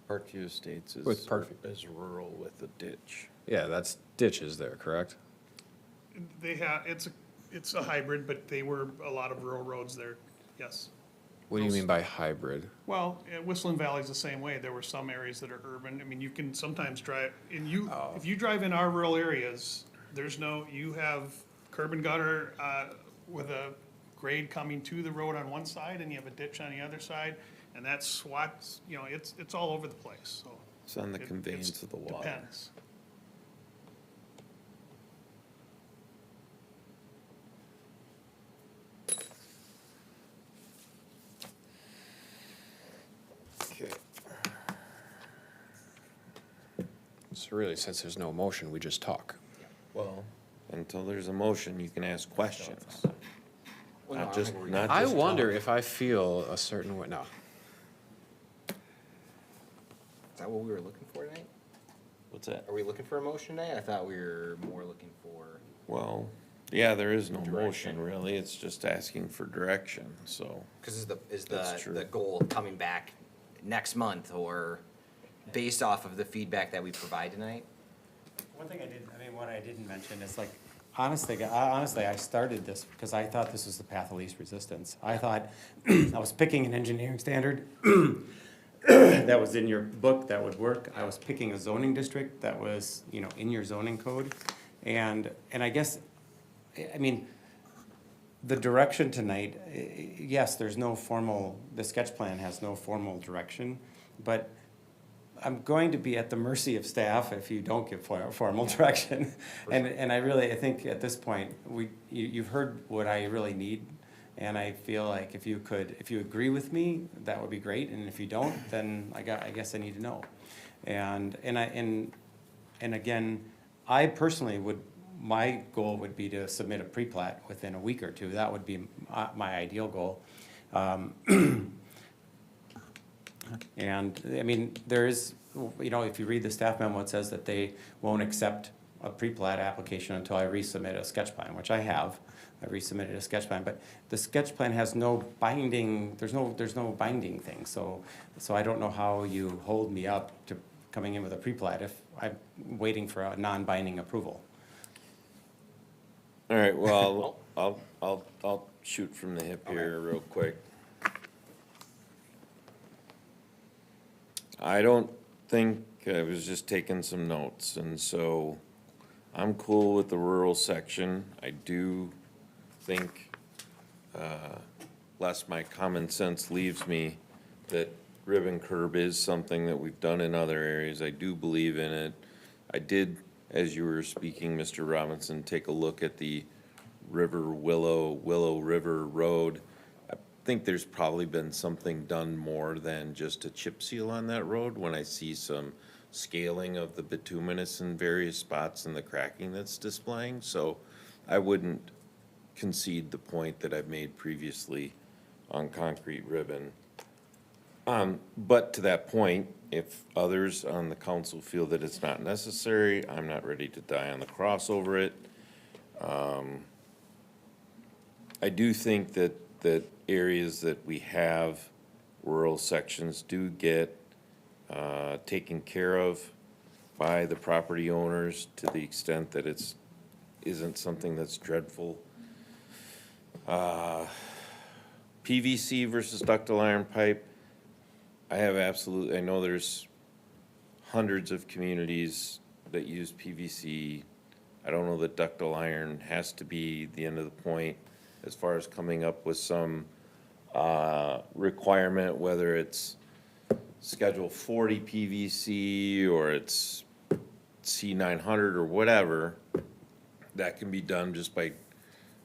Parkview Estates With Parkview. is rural with a ditch. yeah, that's ditches there, correct? They have, it's a hybrid, but they were a lot of rural roads there, yes. What do you mean by hybrid? Well, Whistling Valley's the same way. There were some areas that are urban. I mean, you can sometimes drive, if you drive in our rural areas, you have curb and gutter, with a grade coming to the road on one side, and you have a ditch on the other side, and that swats, it's all over the place, so. It's on the conveyance of the water. Depends. Okay. So really, since there's no motion, we just talk. Well, until there's a motion, you can ask questions. Not just I wonder talk. if I feel a certain way, no. Is that what we were looking for tonight? What's that? Are we looking for a motion tonight? I thought we were more looking for. Well, yeah, there is no Direction. motion really. It's just asking for direction, so. Because is That's true. the goal coming back next month or based off of the feedback that we provide tonight? One thing what I didn't mention is like, honestly, I started this because I thought this was the path of least resistance. I thought I was picking an engineering standard that was in your book that would work. I was picking a zoning district that was, in your zoning code. And I guess, the direction tonight, yes, there's no formal, the sketch plan has no formal direction, but I'm going to be at the mercy of staff if you don't give formal direction. And I think at this point, you've heard what I really need. And I feel like if you agree with me, that would be great. And if you don't, then I guess I need to know. And again, I personally my goal would be to submit a pre-plat within a week or two. That would be my ideal goal. And there is, if you read the staff memo, it says that they won't accept a pre-plat application until I resubmit a sketch plan, which I have. I resubmitted a sketch plan, but the sketch plan has no binding, there's no binding thing, so I don't know how you hold me up to coming in with a pre-plat if I'm waiting for a non-binding approval. All right, well, I'll shoot from the hip here real quick. I don't think, I was just taking some notes, and so I'm cool with the rural section. I do think, lest my common sense leaves me, that ribbon curb is something that we've done in other areas. I do believe in it. I did, as you were speaking, Mr. Robinson, take a look at the Willow River Road. I think there's probably been something done more than just a chip seal on that road when I see some scaling of the bituminous in various spots and the cracking that's displaying. So I wouldn't concede the point that I've made previously on concrete ribbon. But to that point, if others on the council feel that it's not necessary, I'm not ready to die on the cross over it. I do think that areas that we have rural sections do get taken care of by the property owners to the extent that isn't something that's dreadful. PVC versus ductile iron pipe, I know there's hundreds of communities that use PVC. I don't know that ductile iron has to be the end of the point as far as coming up with some requirement, whether it's Schedule 40 PVC or it's C900 or whatever. That can be done just by,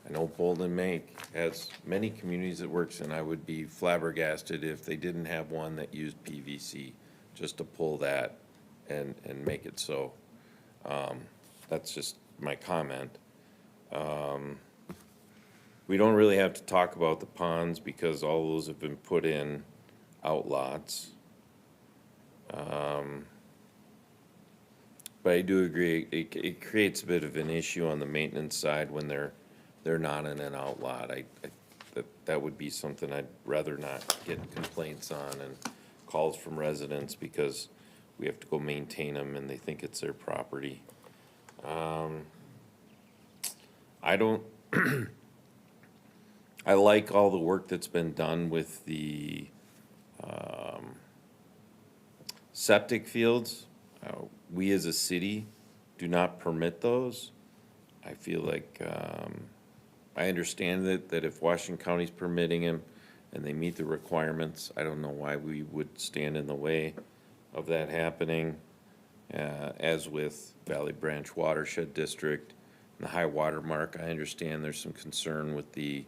I know Bolden Make has many communities it works in. I would be flabbergasted if they didn't have one that used PVC, just to pull that and make it so. That's just my comment. We don't really have to talk about the ponds because all those have been put in outlots. But I do agree, it creates a bit of an issue on the maintenance side when they're not in an outlot. That would be something I'd rather not get complaints on and calls from residents because we have to go maintain them and they think it's their property. I don't, I like all the work that's been done with the septic fields. We as a city do not permit those. I feel like, I understand that if Washington County's permitting them and they meet the requirements, I don't know why we would stand in the way of that happening. As with Valley Branch Watershed District and the high water mark, I understand there's some concern with the,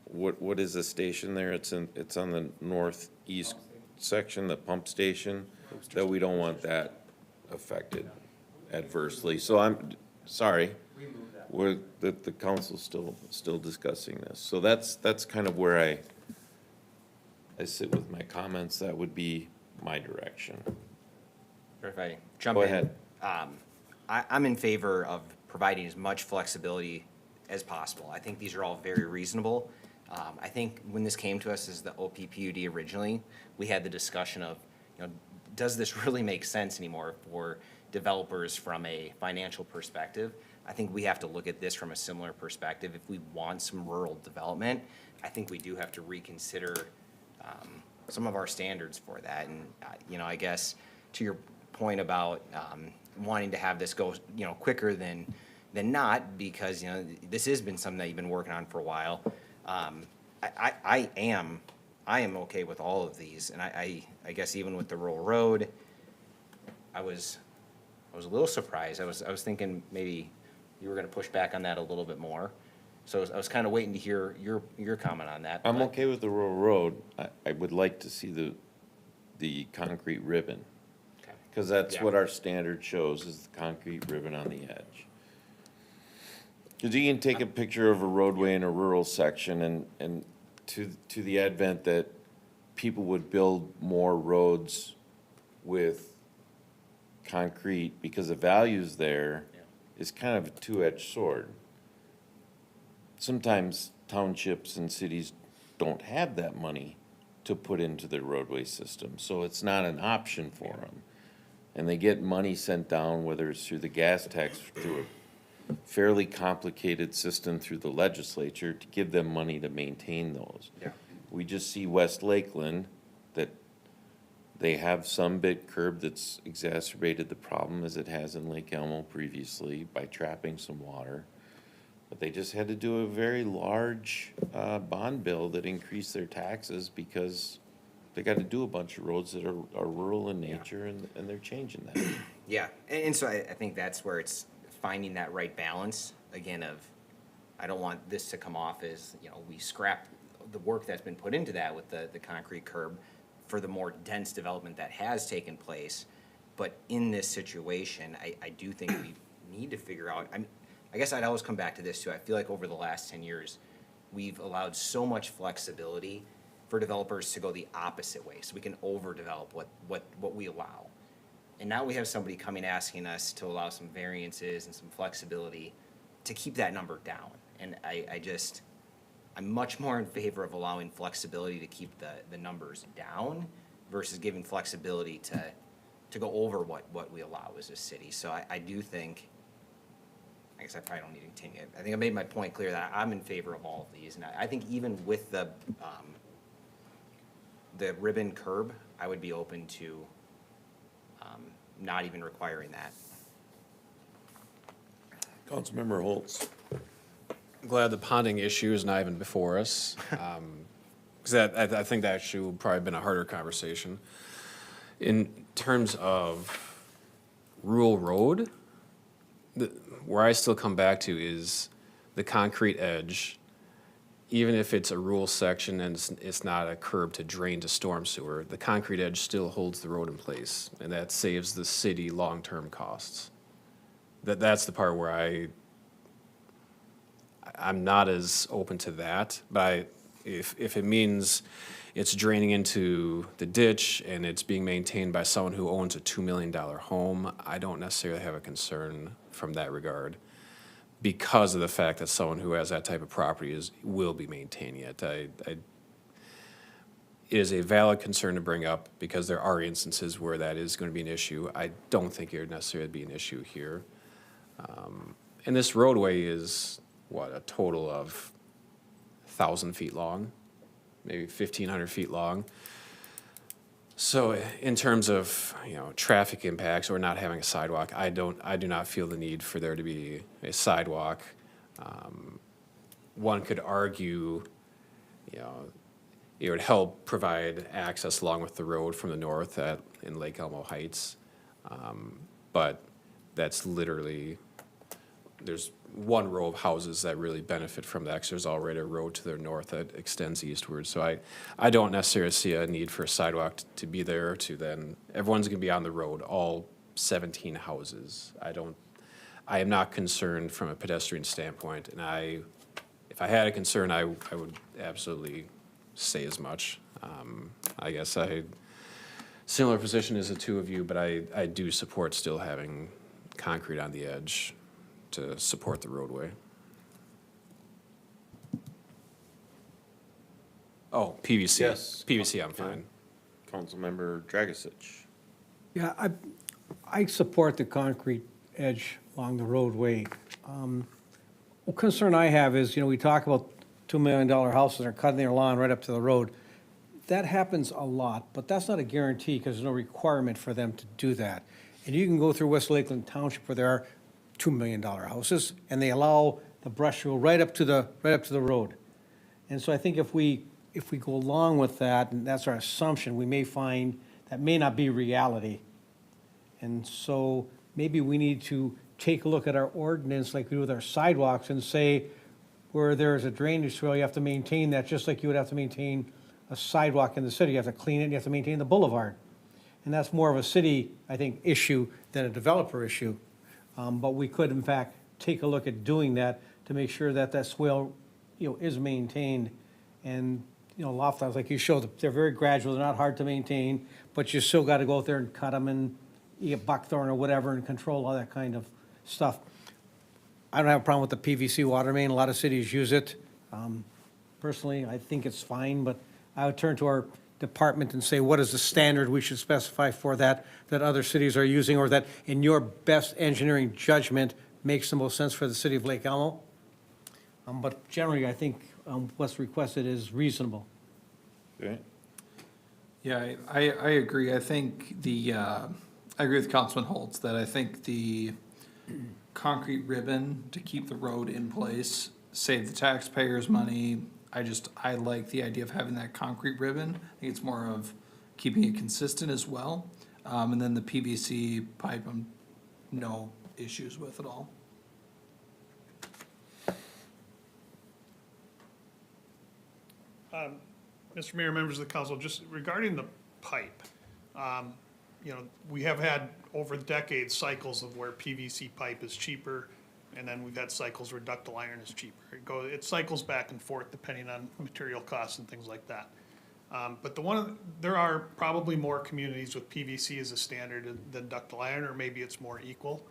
what is the station there? It's on the northeast section, the pump station, that we don't want that affected adversely. So I'm, sorry, the council's still discussing this. So that's kind of where I sit with my comments. That would be my direction. If I jump Go in. ahead. I'm in favor of providing as much flexibility as possible. I think these are all very reasonable. I think when this came to us as the OPPUD originally, we had the discussion of, does this really make sense anymore for developers from a financial perspective? I think we have to look at this from a similar perspective. If we want some rural development, I think we do have to reconsider some of our standards for that. And, I guess to your point about wanting to have this go, quicker than not, because, this has been something that you've been working on for a while. I am okay with all of these, and I guess even with the rural road, I was a little surprised. I was thinking maybe you were gonna push back on that a little bit more. So I was kind of waiting to hear your comment on that. I'm okay with the rural road. I would like to see the concrete ribbon. Okay. Because that's Yeah. what our standard shows, is the concrete ribbon on the edge. Because you can take a picture of a roadway in a rural section and to the advent that people would build more roads with concrete, because the value's there, is kind of a two-edged sword. Sometimes townships and cities don't have that money to put into their roadway system, so it's not an option for them. And they get money sent down, whether it's through the gas tax, through a fairly complicated system through the legislature to give them money to maintain those. Yeah. We just see West Lakeland, that they have some bit curb that's exacerbated the problem as it has in Lake Elmo previously by trapping some water. But they just had to do a very large bond bill that increased their taxes because they got to do a bunch of roads that are rural in nature, and they're changing that. Yeah, and so I think that's where it's finding that right balance, again, of, I don't want this to come off as, you know, we scrap the work that's been put into that with the concrete curb for the more dense development that has taken place. But in this situation, I do think we need to figure out, I guess I'd always come back to this too. I feel like over the last 10 years, we've allowed so much flexibility for developers to go the opposite way, so we can overdevelop what we allow. And now we have somebody coming asking us to allow some variances and some flexibility to keep that number down. And I'm much more in favor of allowing flexibility to keep the numbers down versus giving flexibility to go over what we allow as a city. So I do think, I guess I probably don't need to continue. I think I made my point clear that I'm in favor of all of these. And I think even with the ribbon curb, I would be open to not even requiring that. Councilmember Holtz. I'm glad the ponding issue is not even before us, because I think that issue would probably have been a harder conversation. In terms of rural road, where I still come back to is the concrete edge. Even if it's a rural section and it's not a curb to drain to storm sewer, the concrete edge still holds the road in place, and that saves the city long-term costs. That's the part where I'm not as open to that, but if it means it's draining into the ditch and it's being maintained by someone who owns a $2 million home, I don't necessarily have a concern from that regard, because of the fact that someone who has that type of property will be maintaining it. It is a valid concern to bring up because there are instances where that is going to be an issue. I don't think it would necessarily be an issue here. And this roadway is, a total of 1,000 feet long, maybe 1,500 feet long. So in terms of, traffic impacts or not having a sidewalk, I do not feel the need for there to be a sidewalk. One could argue, it would help provide access along with the road from the north in Lake Elmo Heights. But that's literally, there's one row of houses that really benefit from that, 'cause there's already a road to the north that extends eastward. So I don't necessarily see a need for a sidewalk to be there to then, everyone's gonna be on the road, all 17 houses. I am not concerned from a pedestrian standpoint, and if I had a concern, I would absolutely say as much. I guess similar position as the two of you, but I do support still having concrete on the edge to support the roadway. Oh, PVC. Yes. PVC, I'm fine. Councilmember Dragisich. Yeah, I support the concrete edge along the roadway. One concern I have is, we talk about $2 million houses that are cutting their lawn right up to the road. That happens a lot, but that's not a guarantee because there's no requirement for them to do that. And you can go through West Lakeland Township where there are $2 million houses, and they allow the brush to go right up to the road. And so I think if we go along with that, and that's our assumption, we may find that may not be reality. And so maybe we need to take a look at our ordinance like we do with our sidewalks and say where there's a drainage swale, you have to maintain that just like you would have to maintain a sidewalk in the city. You have to clean it, you have to maintain the boulevard. And that's more of a city, I think, issue than a developer issue. But we could, in fact, take a look at doing that to make sure that that swale, is maintained. And, loft tiles, like you showed, they're very gradual, they're not hard to maintain, but you still got to go out there and cut them and, you get buckthorn or whatever and control all that kind of stuff. I don't have a problem with the PVC water main. A lot of cities use it. Personally, I think it's fine, but I would turn to our department and say, what is the standard we should specify for that, that other cities are using, or that in your best engineering judgment makes the most sense for the city of Lake Elmo? But generally, I think what's requested is reasonable. Okay. Yeah, I agree. I think I agree with Councilman Holtz that I think the concrete ribbon to keep the road in place, save the taxpayers money. I like the idea of having that concrete ribbon. I think it's more of keeping it consistent as well. And then the PVC pipe, I'm no issues with at all. Mr. Mayor, members of the council, just regarding the pipe, we have had over decades cycles of where PVC pipe is cheaper, and then we've had cycles where ductile iron is cheaper. It cycles back and forth depending on material costs and things like that. But there are probably more communities with PVC as a standard than ductile iron, or maybe it's more equal.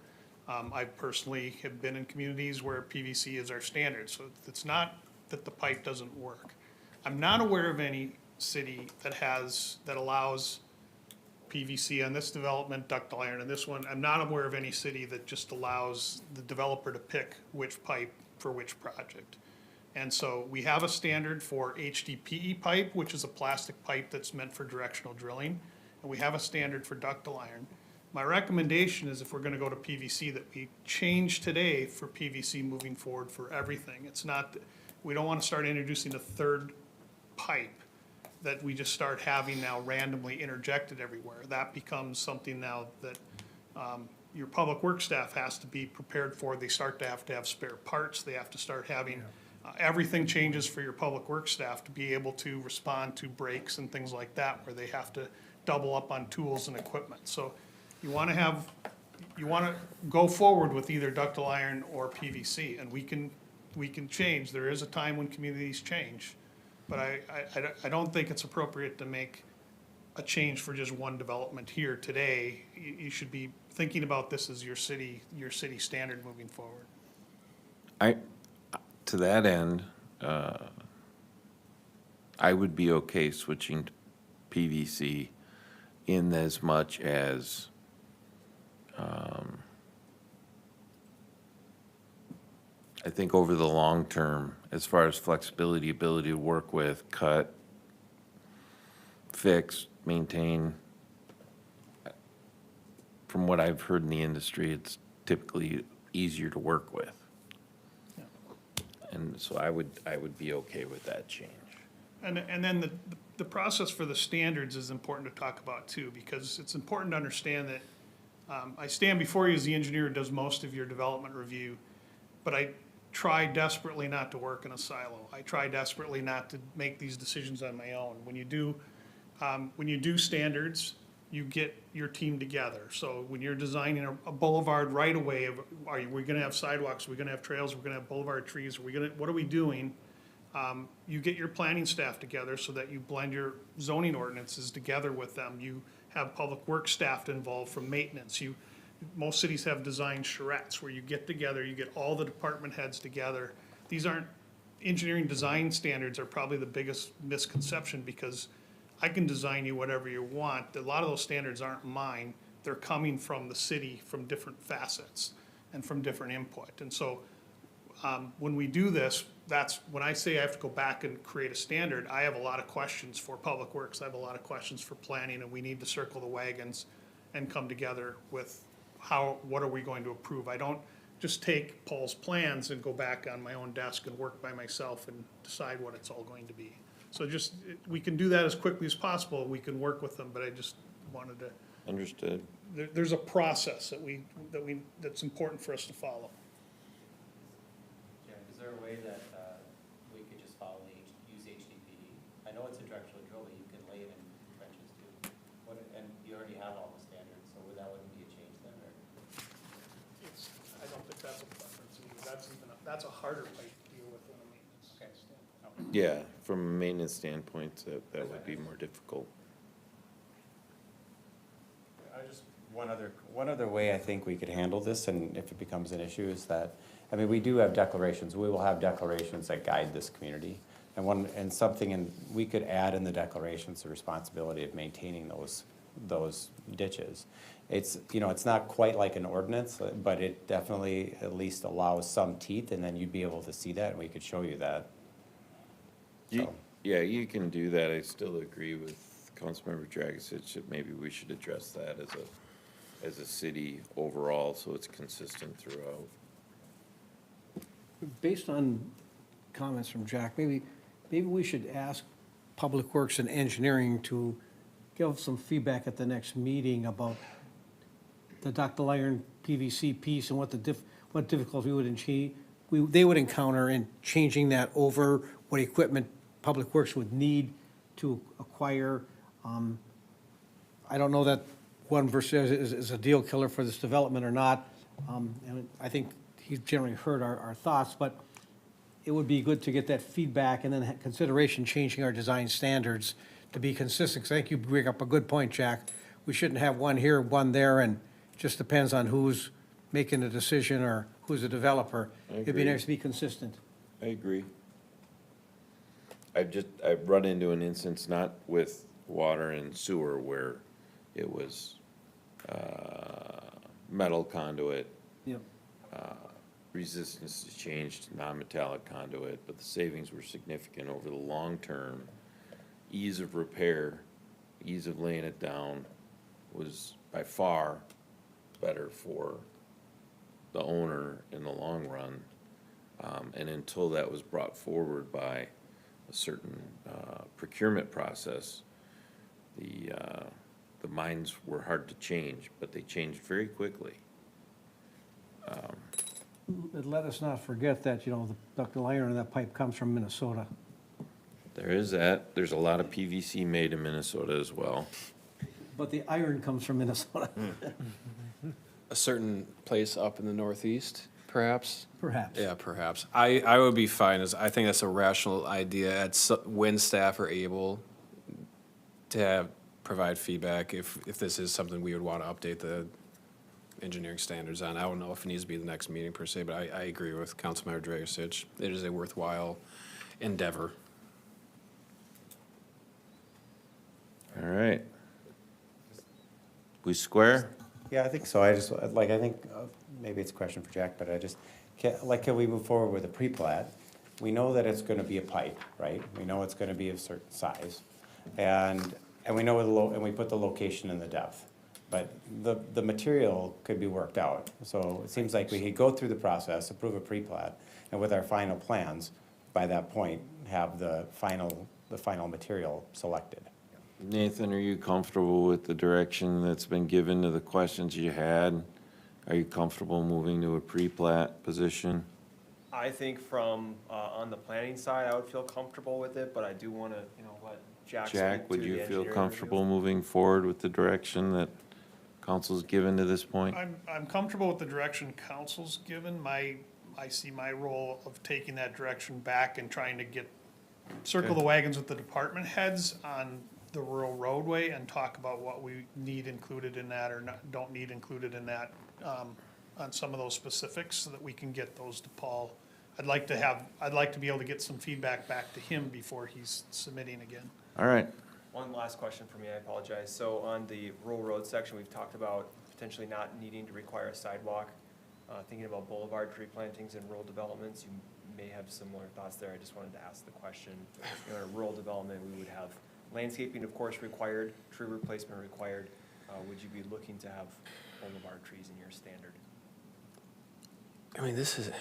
I personally have been in communities where PVC is our standard, so it's not that the pipe doesn't work. I'm not aware of any city that allows PVC on this development, ductile iron on this one. I'm not aware of any city that just allows the developer to pick which pipe for which project. And so we have a standard for HDPE pipe, which is a plastic pipe that's meant for directional drilling, and we have a standard for ductile iron. My recommendation is, if we're gonna go to PVC, that we change today for PVC moving forward for everything. It's not, we don't wanna start introducing a third pipe that we just start having now randomly interjected everywhere. That becomes something now that your public works staff has to be prepared for. They start to have spare parts. They have to start having, everything changes for your public works staff to be able to respond to breaks and things like that, where they have to double up on tools and equipment. So you wanna go forward with either ductile iron or PVC, and we can change. There is a time when communities change. But I don't think it's appropriate to make a change for just one development here today. You should be thinking about this as your city standard moving forward. To that end, I would be okay switching to PVC in as much as I think over the long term, as far as flexibility, ability to work with, cut, fix, maintain, from what I've heard in the industry, it's typically easier to work with. And so I would be okay with that change. And then the process for the standards is important to talk about too, because it's important to understand that I stand before you as the engineer who does most of your development review, but I try desperately not to work in a silo. I try desperately not to make these decisions on my own. When you do standards, you get your team together. So when you're designing a boulevard right away, are we gonna have sidewalks, are we gonna have trails, are we gonna have boulevard trees, what are we doing? You get your planning staff together so that you blend your zoning ordinances together with them. You have public works staff involved from maintenance. Most cities have design charrettes where you get together, you get all the department heads together. These aren't, engineering design standards are probably the biggest misconception, because I can design you whatever you want. A lot of those standards aren't mine. They're coming from the city, from different facets and from different input. And so when we do this, that's when I say I have to go back and create a standard, I have a lot of questions for public works. I have a lot of questions for planning, and we need to circle the wagons and come together with what are we going to approve? I don't just take Paul's plans and go back on my own desk and work by myself and decide what it's all going to be. So we can do that as quickly as possible. We can work with them, but I just wanted to. Understood. There's a process that's important for us to follow. Jack, is there a way that we could just use HDPE? I know it's a directional drill, but you can lay it in trenches too. And you already have all the standards, so that wouldn't be a change then, or? I don't think that's a preference. That's a harder pipe to deal with than a maintenance standpoint. Yeah, from a maintenance standpoint, that would be more difficult. One other way I think we could handle this, and if it becomes an issue, is that, I mean, we do have declarations, we will have declarations that guide this community. And we could add in the declarations the responsibility of maintaining those ditches. It's, it's not quite like an ordinance, but it definitely at least allows some teeth, and then you'd be able to see that, and we could show you that. So. Yeah, you can do that. I still agree with Councilmember Dragisich that maybe we should address that as a city overall, so it's consistent throughout. Based on comments from Jack, maybe we should ask Public Works and Engineering to give some feedback at the next meeting about the ductile iron PVC piece and what difficulty they would encounter in changing that over, what equipment Public Works would need to acquire. I don't know that one versus is a deal killer for this development or not. And I think he's generally heard our thoughts, but it would be good to get that feedback and then consideration changing our design standards to be consistent. 'Cause I think you bring up a good point, Jack. We shouldn't have one here, one there, and it just depends on who's making the decision or who's the developer. It'd be agree. nice to be consistent. I agree. I've run into an instance, not with water and sewer, where it was, metal conduit, Yep. resistance is changed to non-metallic conduit, but the savings were significant over the long term. Ease of repair, ease of laying it down was by far better for the owner in the long run. And until that was brought forward by a certain procurement process, the mines were hard to change, but they changed very quickly. But let us not forget that, the ductile iron in that pipe comes from Minnesota. There is that. There's a lot of PVC made in Minnesota as well. But the iron comes from Minnesota. A certain place up in the northeast, perhaps? Perhaps. Yeah, perhaps. I would be fine, I think that's a rational idea, when staff are able to provide feedback, if this is something we would want to update the engineering standards on. I don't know if it needs to be the next meeting per se, but I agree with Councilmember Dragisich. It is a worthwhile endeavor. All right. We square? Yeah, I think so. I think, maybe it's a question for Jack, but can we move forward with a pre-plat? We know that it's gonna be a pipe, right? We know it's gonna be of a certain size. And we know and we put the location and the depth. But the material could be worked out. So it seems like we could go through the process, approve a pre-plat, and with our final plans, by that point, have the final material selected. Nathan, are you comfortable with the direction that's been given to the questions you had? Are you comfortable moving to a pre-plat position? I think from, on the planning side, I would feel comfortable with it, but I do wanna, let Jack speak Jack, would to you the feel engineering comfortable review. moving forward with the direction that council's given to this point? I'm comfortable with the direction council's given. I see my role of taking that direction back and trying to circle the wagons with the department heads on the rural roadway and talk about what we need included in that or don't need included in that, on some of those specifics so that we can get those to Paul. I'd like to be able to get some feedback back to him before he's submitting again. All right. One last question for me, I apologize. So on the rural road section, we've talked about potentially not needing to require a sidewalk. Thinking about boulevard tree plantings and rural developments, you may have similar thoughts there. I just wanted to ask the question. In a rural development, we would have landscaping, of course, required, tree replacement required. Would you be looking to have boulevard trees in your standard? I mean, this is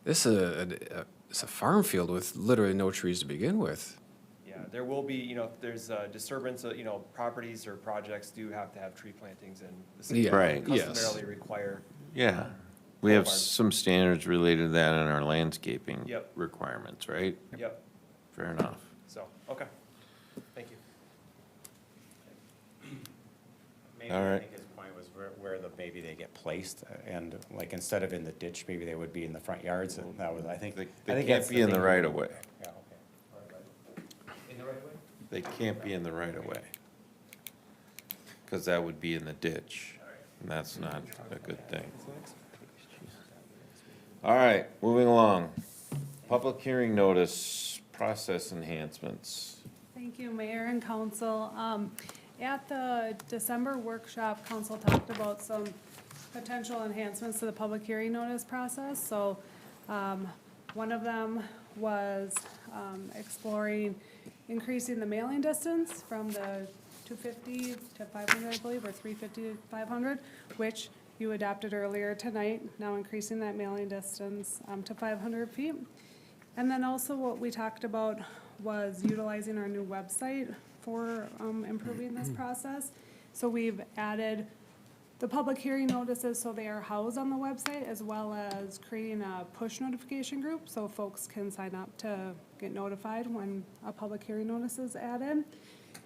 it's a farm field with literally no trees to begin with. Yeah, there will be, if there's a disturbance, properties or projects do have to have tree plantings and the city Yeah, right. Yes. customarily require. Yeah. We have Boulevard. some standards related to that in our landscaping Yep. requirements, right? Yep, Fair enough. so, okay, thank you. Maybe All I right. think his point was where maybe they get placed, and like instead of in the ditch, maybe they would be in the front yards, and that was, I think. They I think can't that's be in the thing. right of way. Yeah, okay. In the right way? They can't be in the right of way. because that would be in the ditch, and that's not a good thing. All right, moving along. Public hearing notice, process enhancements. Thank you, Mayor and Council. At the December workshop, Council talked about some potential enhancements to the public hearing notice process. So one of them was exploring increasing the mailing distance from the 250 to 500, I believe, or 350 to 500, which you adopted earlier tonight, now increasing that mailing distance to 500 feet. And then also what we talked about was utilizing our new website for improving this process. So we've added the public hearing notices so they are housed on the website, as well as creating a push notification group so folks can sign up to get notified when a public hearing notice is added.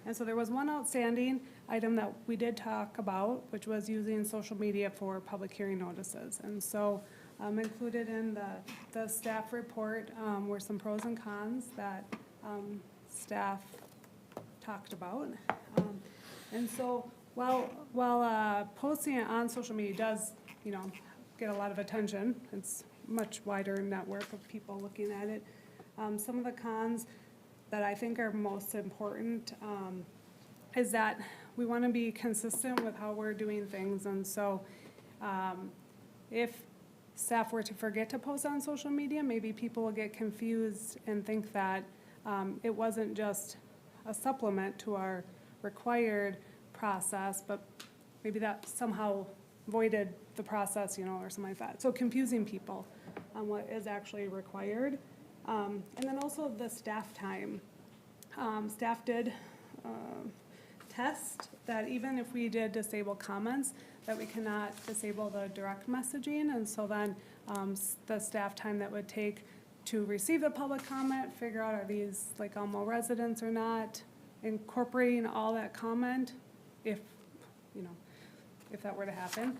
And so there was one outstanding item that we did talk about, which was using social media for public hearing notices. And so included in the staff report were some pros and cons that staff talked about. And so while posting it on social media does, get a lot of attention, it's a much wider network of people looking at it. Some of the cons that I think are most important is that we want to be consistent with how we're doing things. And so if staff were to forget to post on social media, maybe people will get confused and think that it wasn't just a supplement to our required process, but maybe that somehow voided the process, or something like that. So confusing people on what is actually required. And then also the staff time. Staff did test that even if we did disable comments, that we cannot disable the direct messaging. And so then the staff time that would take to receive the public comment, figure out are these like Elmo residents or not, incorporating all that comment, if that were to happen,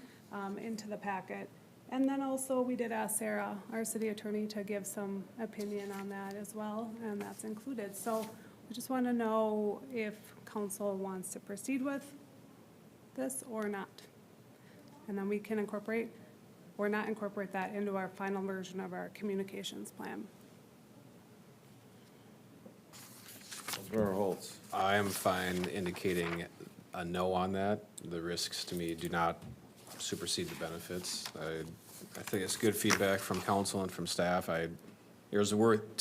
into the packet. And then also we did ask Sarah, our city attorney, to give some opinion on that as well, and that's included. So we just want to know if council wants to proceed with this or not. And then we can incorporate or not incorporate that into our final version of our communications plan. Councilmember Holtz. I am fine indicating a no on that. The risks to me do not supersede the benefits. I think it's good feedback from council and from staff. To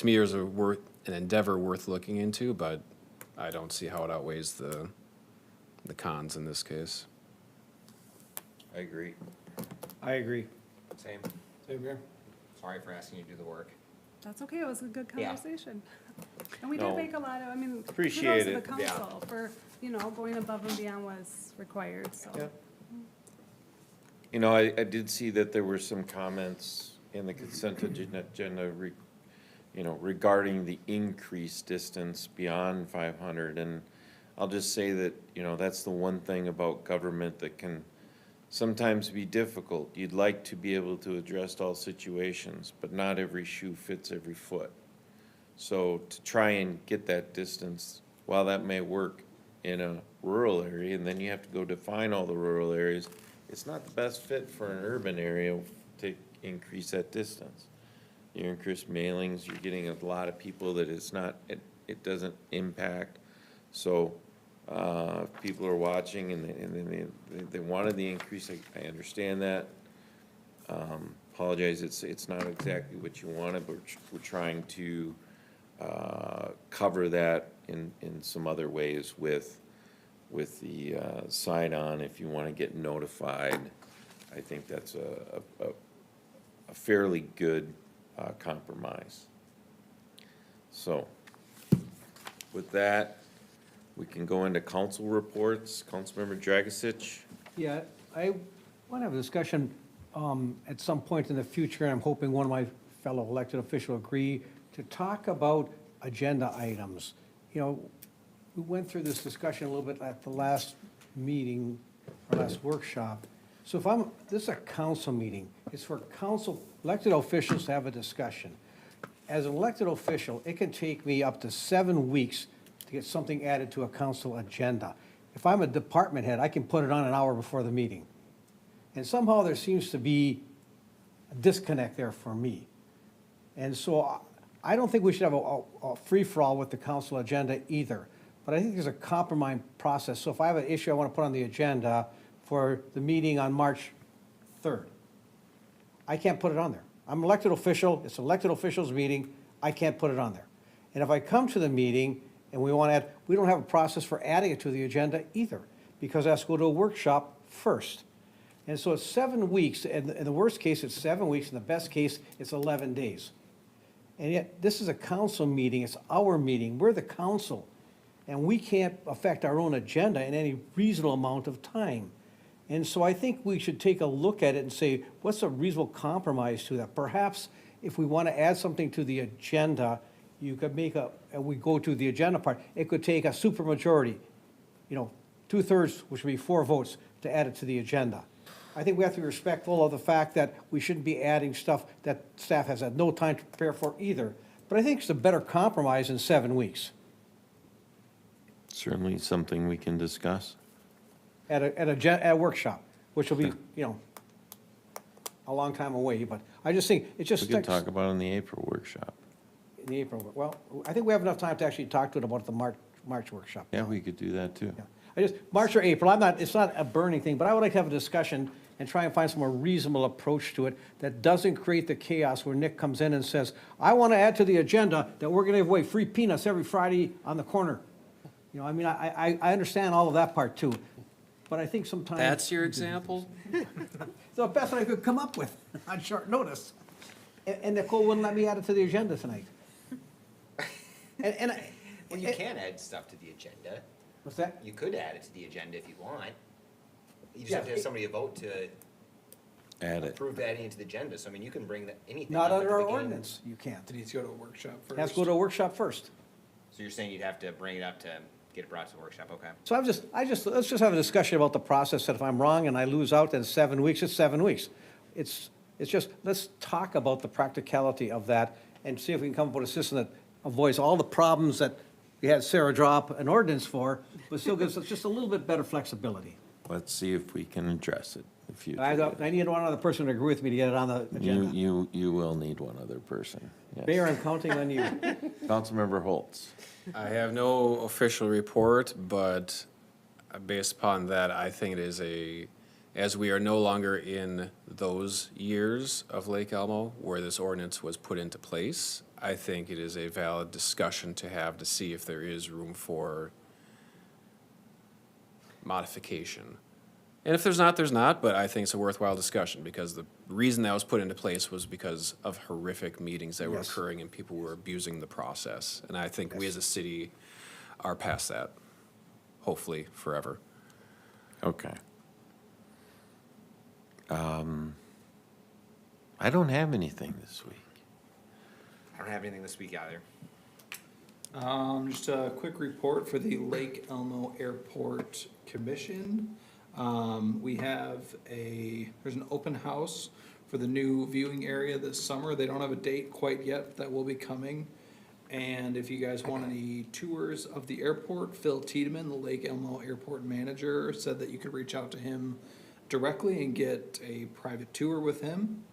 me, there's an endeavor worth looking into, but I don't see how it outweighs the cons in this case. I agree. I agree. Same. Same here. Sorry for asking you to do the work. That's okay, it was a good Yeah. conversation. And we No. did make a lot of, Appreciate kudos to it. the council for, going above and beyond what's required, so. Yep. I did see that there were some comments in the consent agenda, regarding the increased distance beyond 500. And I'll just say that, that's the one thing about government that can sometimes be difficult. You'd like to be able to address all situations, but not every shoe fits every foot. So to try and get that distance, while that may work in a rural area, and then you have to go define all the rural areas, it's not the best fit for an urban area to increase that distance. You increase mailings, you're getting a lot of people that it doesn't impact. So if people are watching and they wanted the increase, I understand that. Apologize, it's not exactly what you wanted, but we're trying to cover that in some other ways with the sign-on. If you want to get notified, I think that's a fairly good compromise. So with that, we can go into council reports. Councilmember Dragisich. Yeah, I want to have a discussion at some point in the future, and I'm hoping one of my fellow elected officials agree to talk about agenda items. We went through this discussion a little bit at the last meeting, or last workshop. So this is a council meeting. It's for council, elected officials to have a discussion. As an elected official, it can take me up to 7 weeks to get something added to a council agenda. if I'm a department head, I can put it on an hour before the meeting. And somehow there seems to be a disconnect there for me. And so I don't think we should have a free-for-all with the council agenda either. But I think there's a compromise process. So if I have an issue I want to put on the agenda for the meeting on March 3rd, I can't put it on there. I'm an elected official, it's an elected officials meeting, I can't put it on there. And if I come to the meeting and we want to add, we don't have a process for adding it to the agenda either, because it has to go to a workshop first. And so it's 7 weeks, and in the worst case, it's 7 weeks, in the best case, it's 11 days. And yet, this is a council meeting, it's our meeting, we're the council, and we can't affect our own agenda in any reasonable amount of time. And so I think we should take a look at it and say, what's a reasonable compromise to that? Perhaps if we want to add something to the agenda, you could make and we go to the agenda part, it could take a supermajority, 2/3, which would be 4 votes, to add it to the agenda. I think we have to be respectful of the fact that we shouldn't be adding stuff that staff has had no time to prepare for either. But I think it's a better compromise in 7 weeks Certainly something we can discuss. at a workshop, which will be, a long time away. But I just think it just We can sticks talk about it in the April workshop. in the April. Well, I think we have enough time to actually talk to it about the March workshop. Yeah, we could do that too. Yeah. March or April, it's not a burning thing, but I would like to have a discussion and try and find some more reasonable approach to it that doesn't create the chaos where Nick comes in and says, I want to add to the agenda that we're going to give away free peanuts every Friday on the corner. I understand all of that part too, but I think sometimes. That's your example? The best I could come up with on short notice. And Nicole wouldn't let me add it to the agenda tonight. Well, you can add stuff to the agenda. What's that? You could add it to the agenda if you want. You just Yeah, have to have somebody vote to Add it. approve adding it to the agenda. So I mean, you can bring anything Not up at under the our beginning. ordinance, you can't. It needs to go to a workshop It first. has to go to a workshop first. So you're saying you'd have to bring it up to get it brought to the workshop, okay? So let's just have a discussion about the process, that if I'm wrong and I lose out, then 7 weeks, it's 7 weeks. It's just, let's talk about the practicality of that and see if we can come up with a system that avoids all the problems that we had Sarah draw up an ordinance for, but still gives us just a little bit better flexibility. Let's see if we can address it in the future. I need one other person to agree with me to get it on the agenda. You will need one other person. Yes. Mayor, I'm counting on you. Councilmember Holtz. I have no official report, but based upon that, I think it is as we are no longer in those years of Lake Elmo where this ordinance was put into place, I think it is a valid discussion to have to see if there is room for modification. And if there's not, there's not, but I think it's a worthwhile discussion because the reason that was put into place was because of horrific meetings that were Yes. occurring and people were abusing the process. And I think we as a city are past that, hopefully forever. Okay. I don't have anything this week. I don't have anything this week either. Just a quick report for the Lake Elmo Airport Commission. There's an open house for the new viewing area this summer. They don't have a date quite yet, but that will be coming. And if you guys want any tours of the airport, Phil Tiedemann, the Lake Elmo Airport manager, said that you could reach out to him directly and get a private tour with him.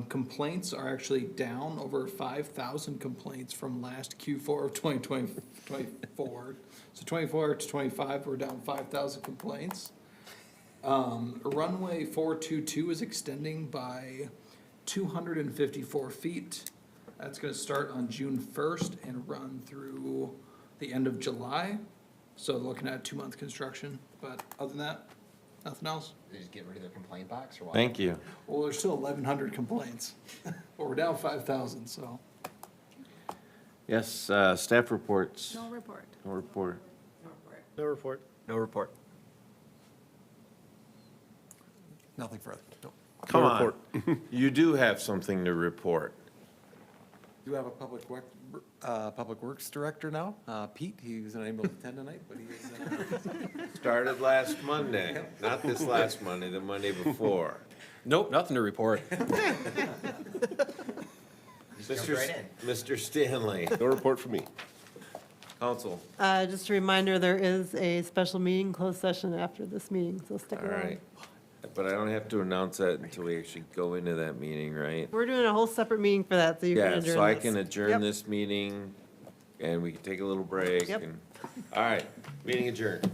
Complaints are actually down over 5,000 complaints from last Q4 of 2024. So 24 to 25, we're down 5,000 complaints. Runway 422 is extending by 254 feet. That's gonna start on June 1st and run through the end of July. So looking at 2-month construction, but other than that, nothing else. They just get rid of their complaint box or what? Thank you. Well, there's still 1,100 complaints, but we're down 5,000, so. Yes, staff reports. No report. No report. No report. No report. Nothing further. No. Come on. You do have something to report. You have a public works director now, Pete. He was unable to attend tonight, but he is. Started last Monday, not this last Monday, the Monday before. Nope, nothing to report. Just jumped right in. Mr. Stanley. No report from me. Council, Just a reminder, there is a special meeting, closed session after this meeting, so stick all around. right. But I don't have to announce that until we actually go into that meeting, right? We're doing a whole separate meeting for that, so you can Yeah, adjourn this. so I can adjourn Yep. this meeting, and we can take a little break, Yep. and, all right, meeting adjourned.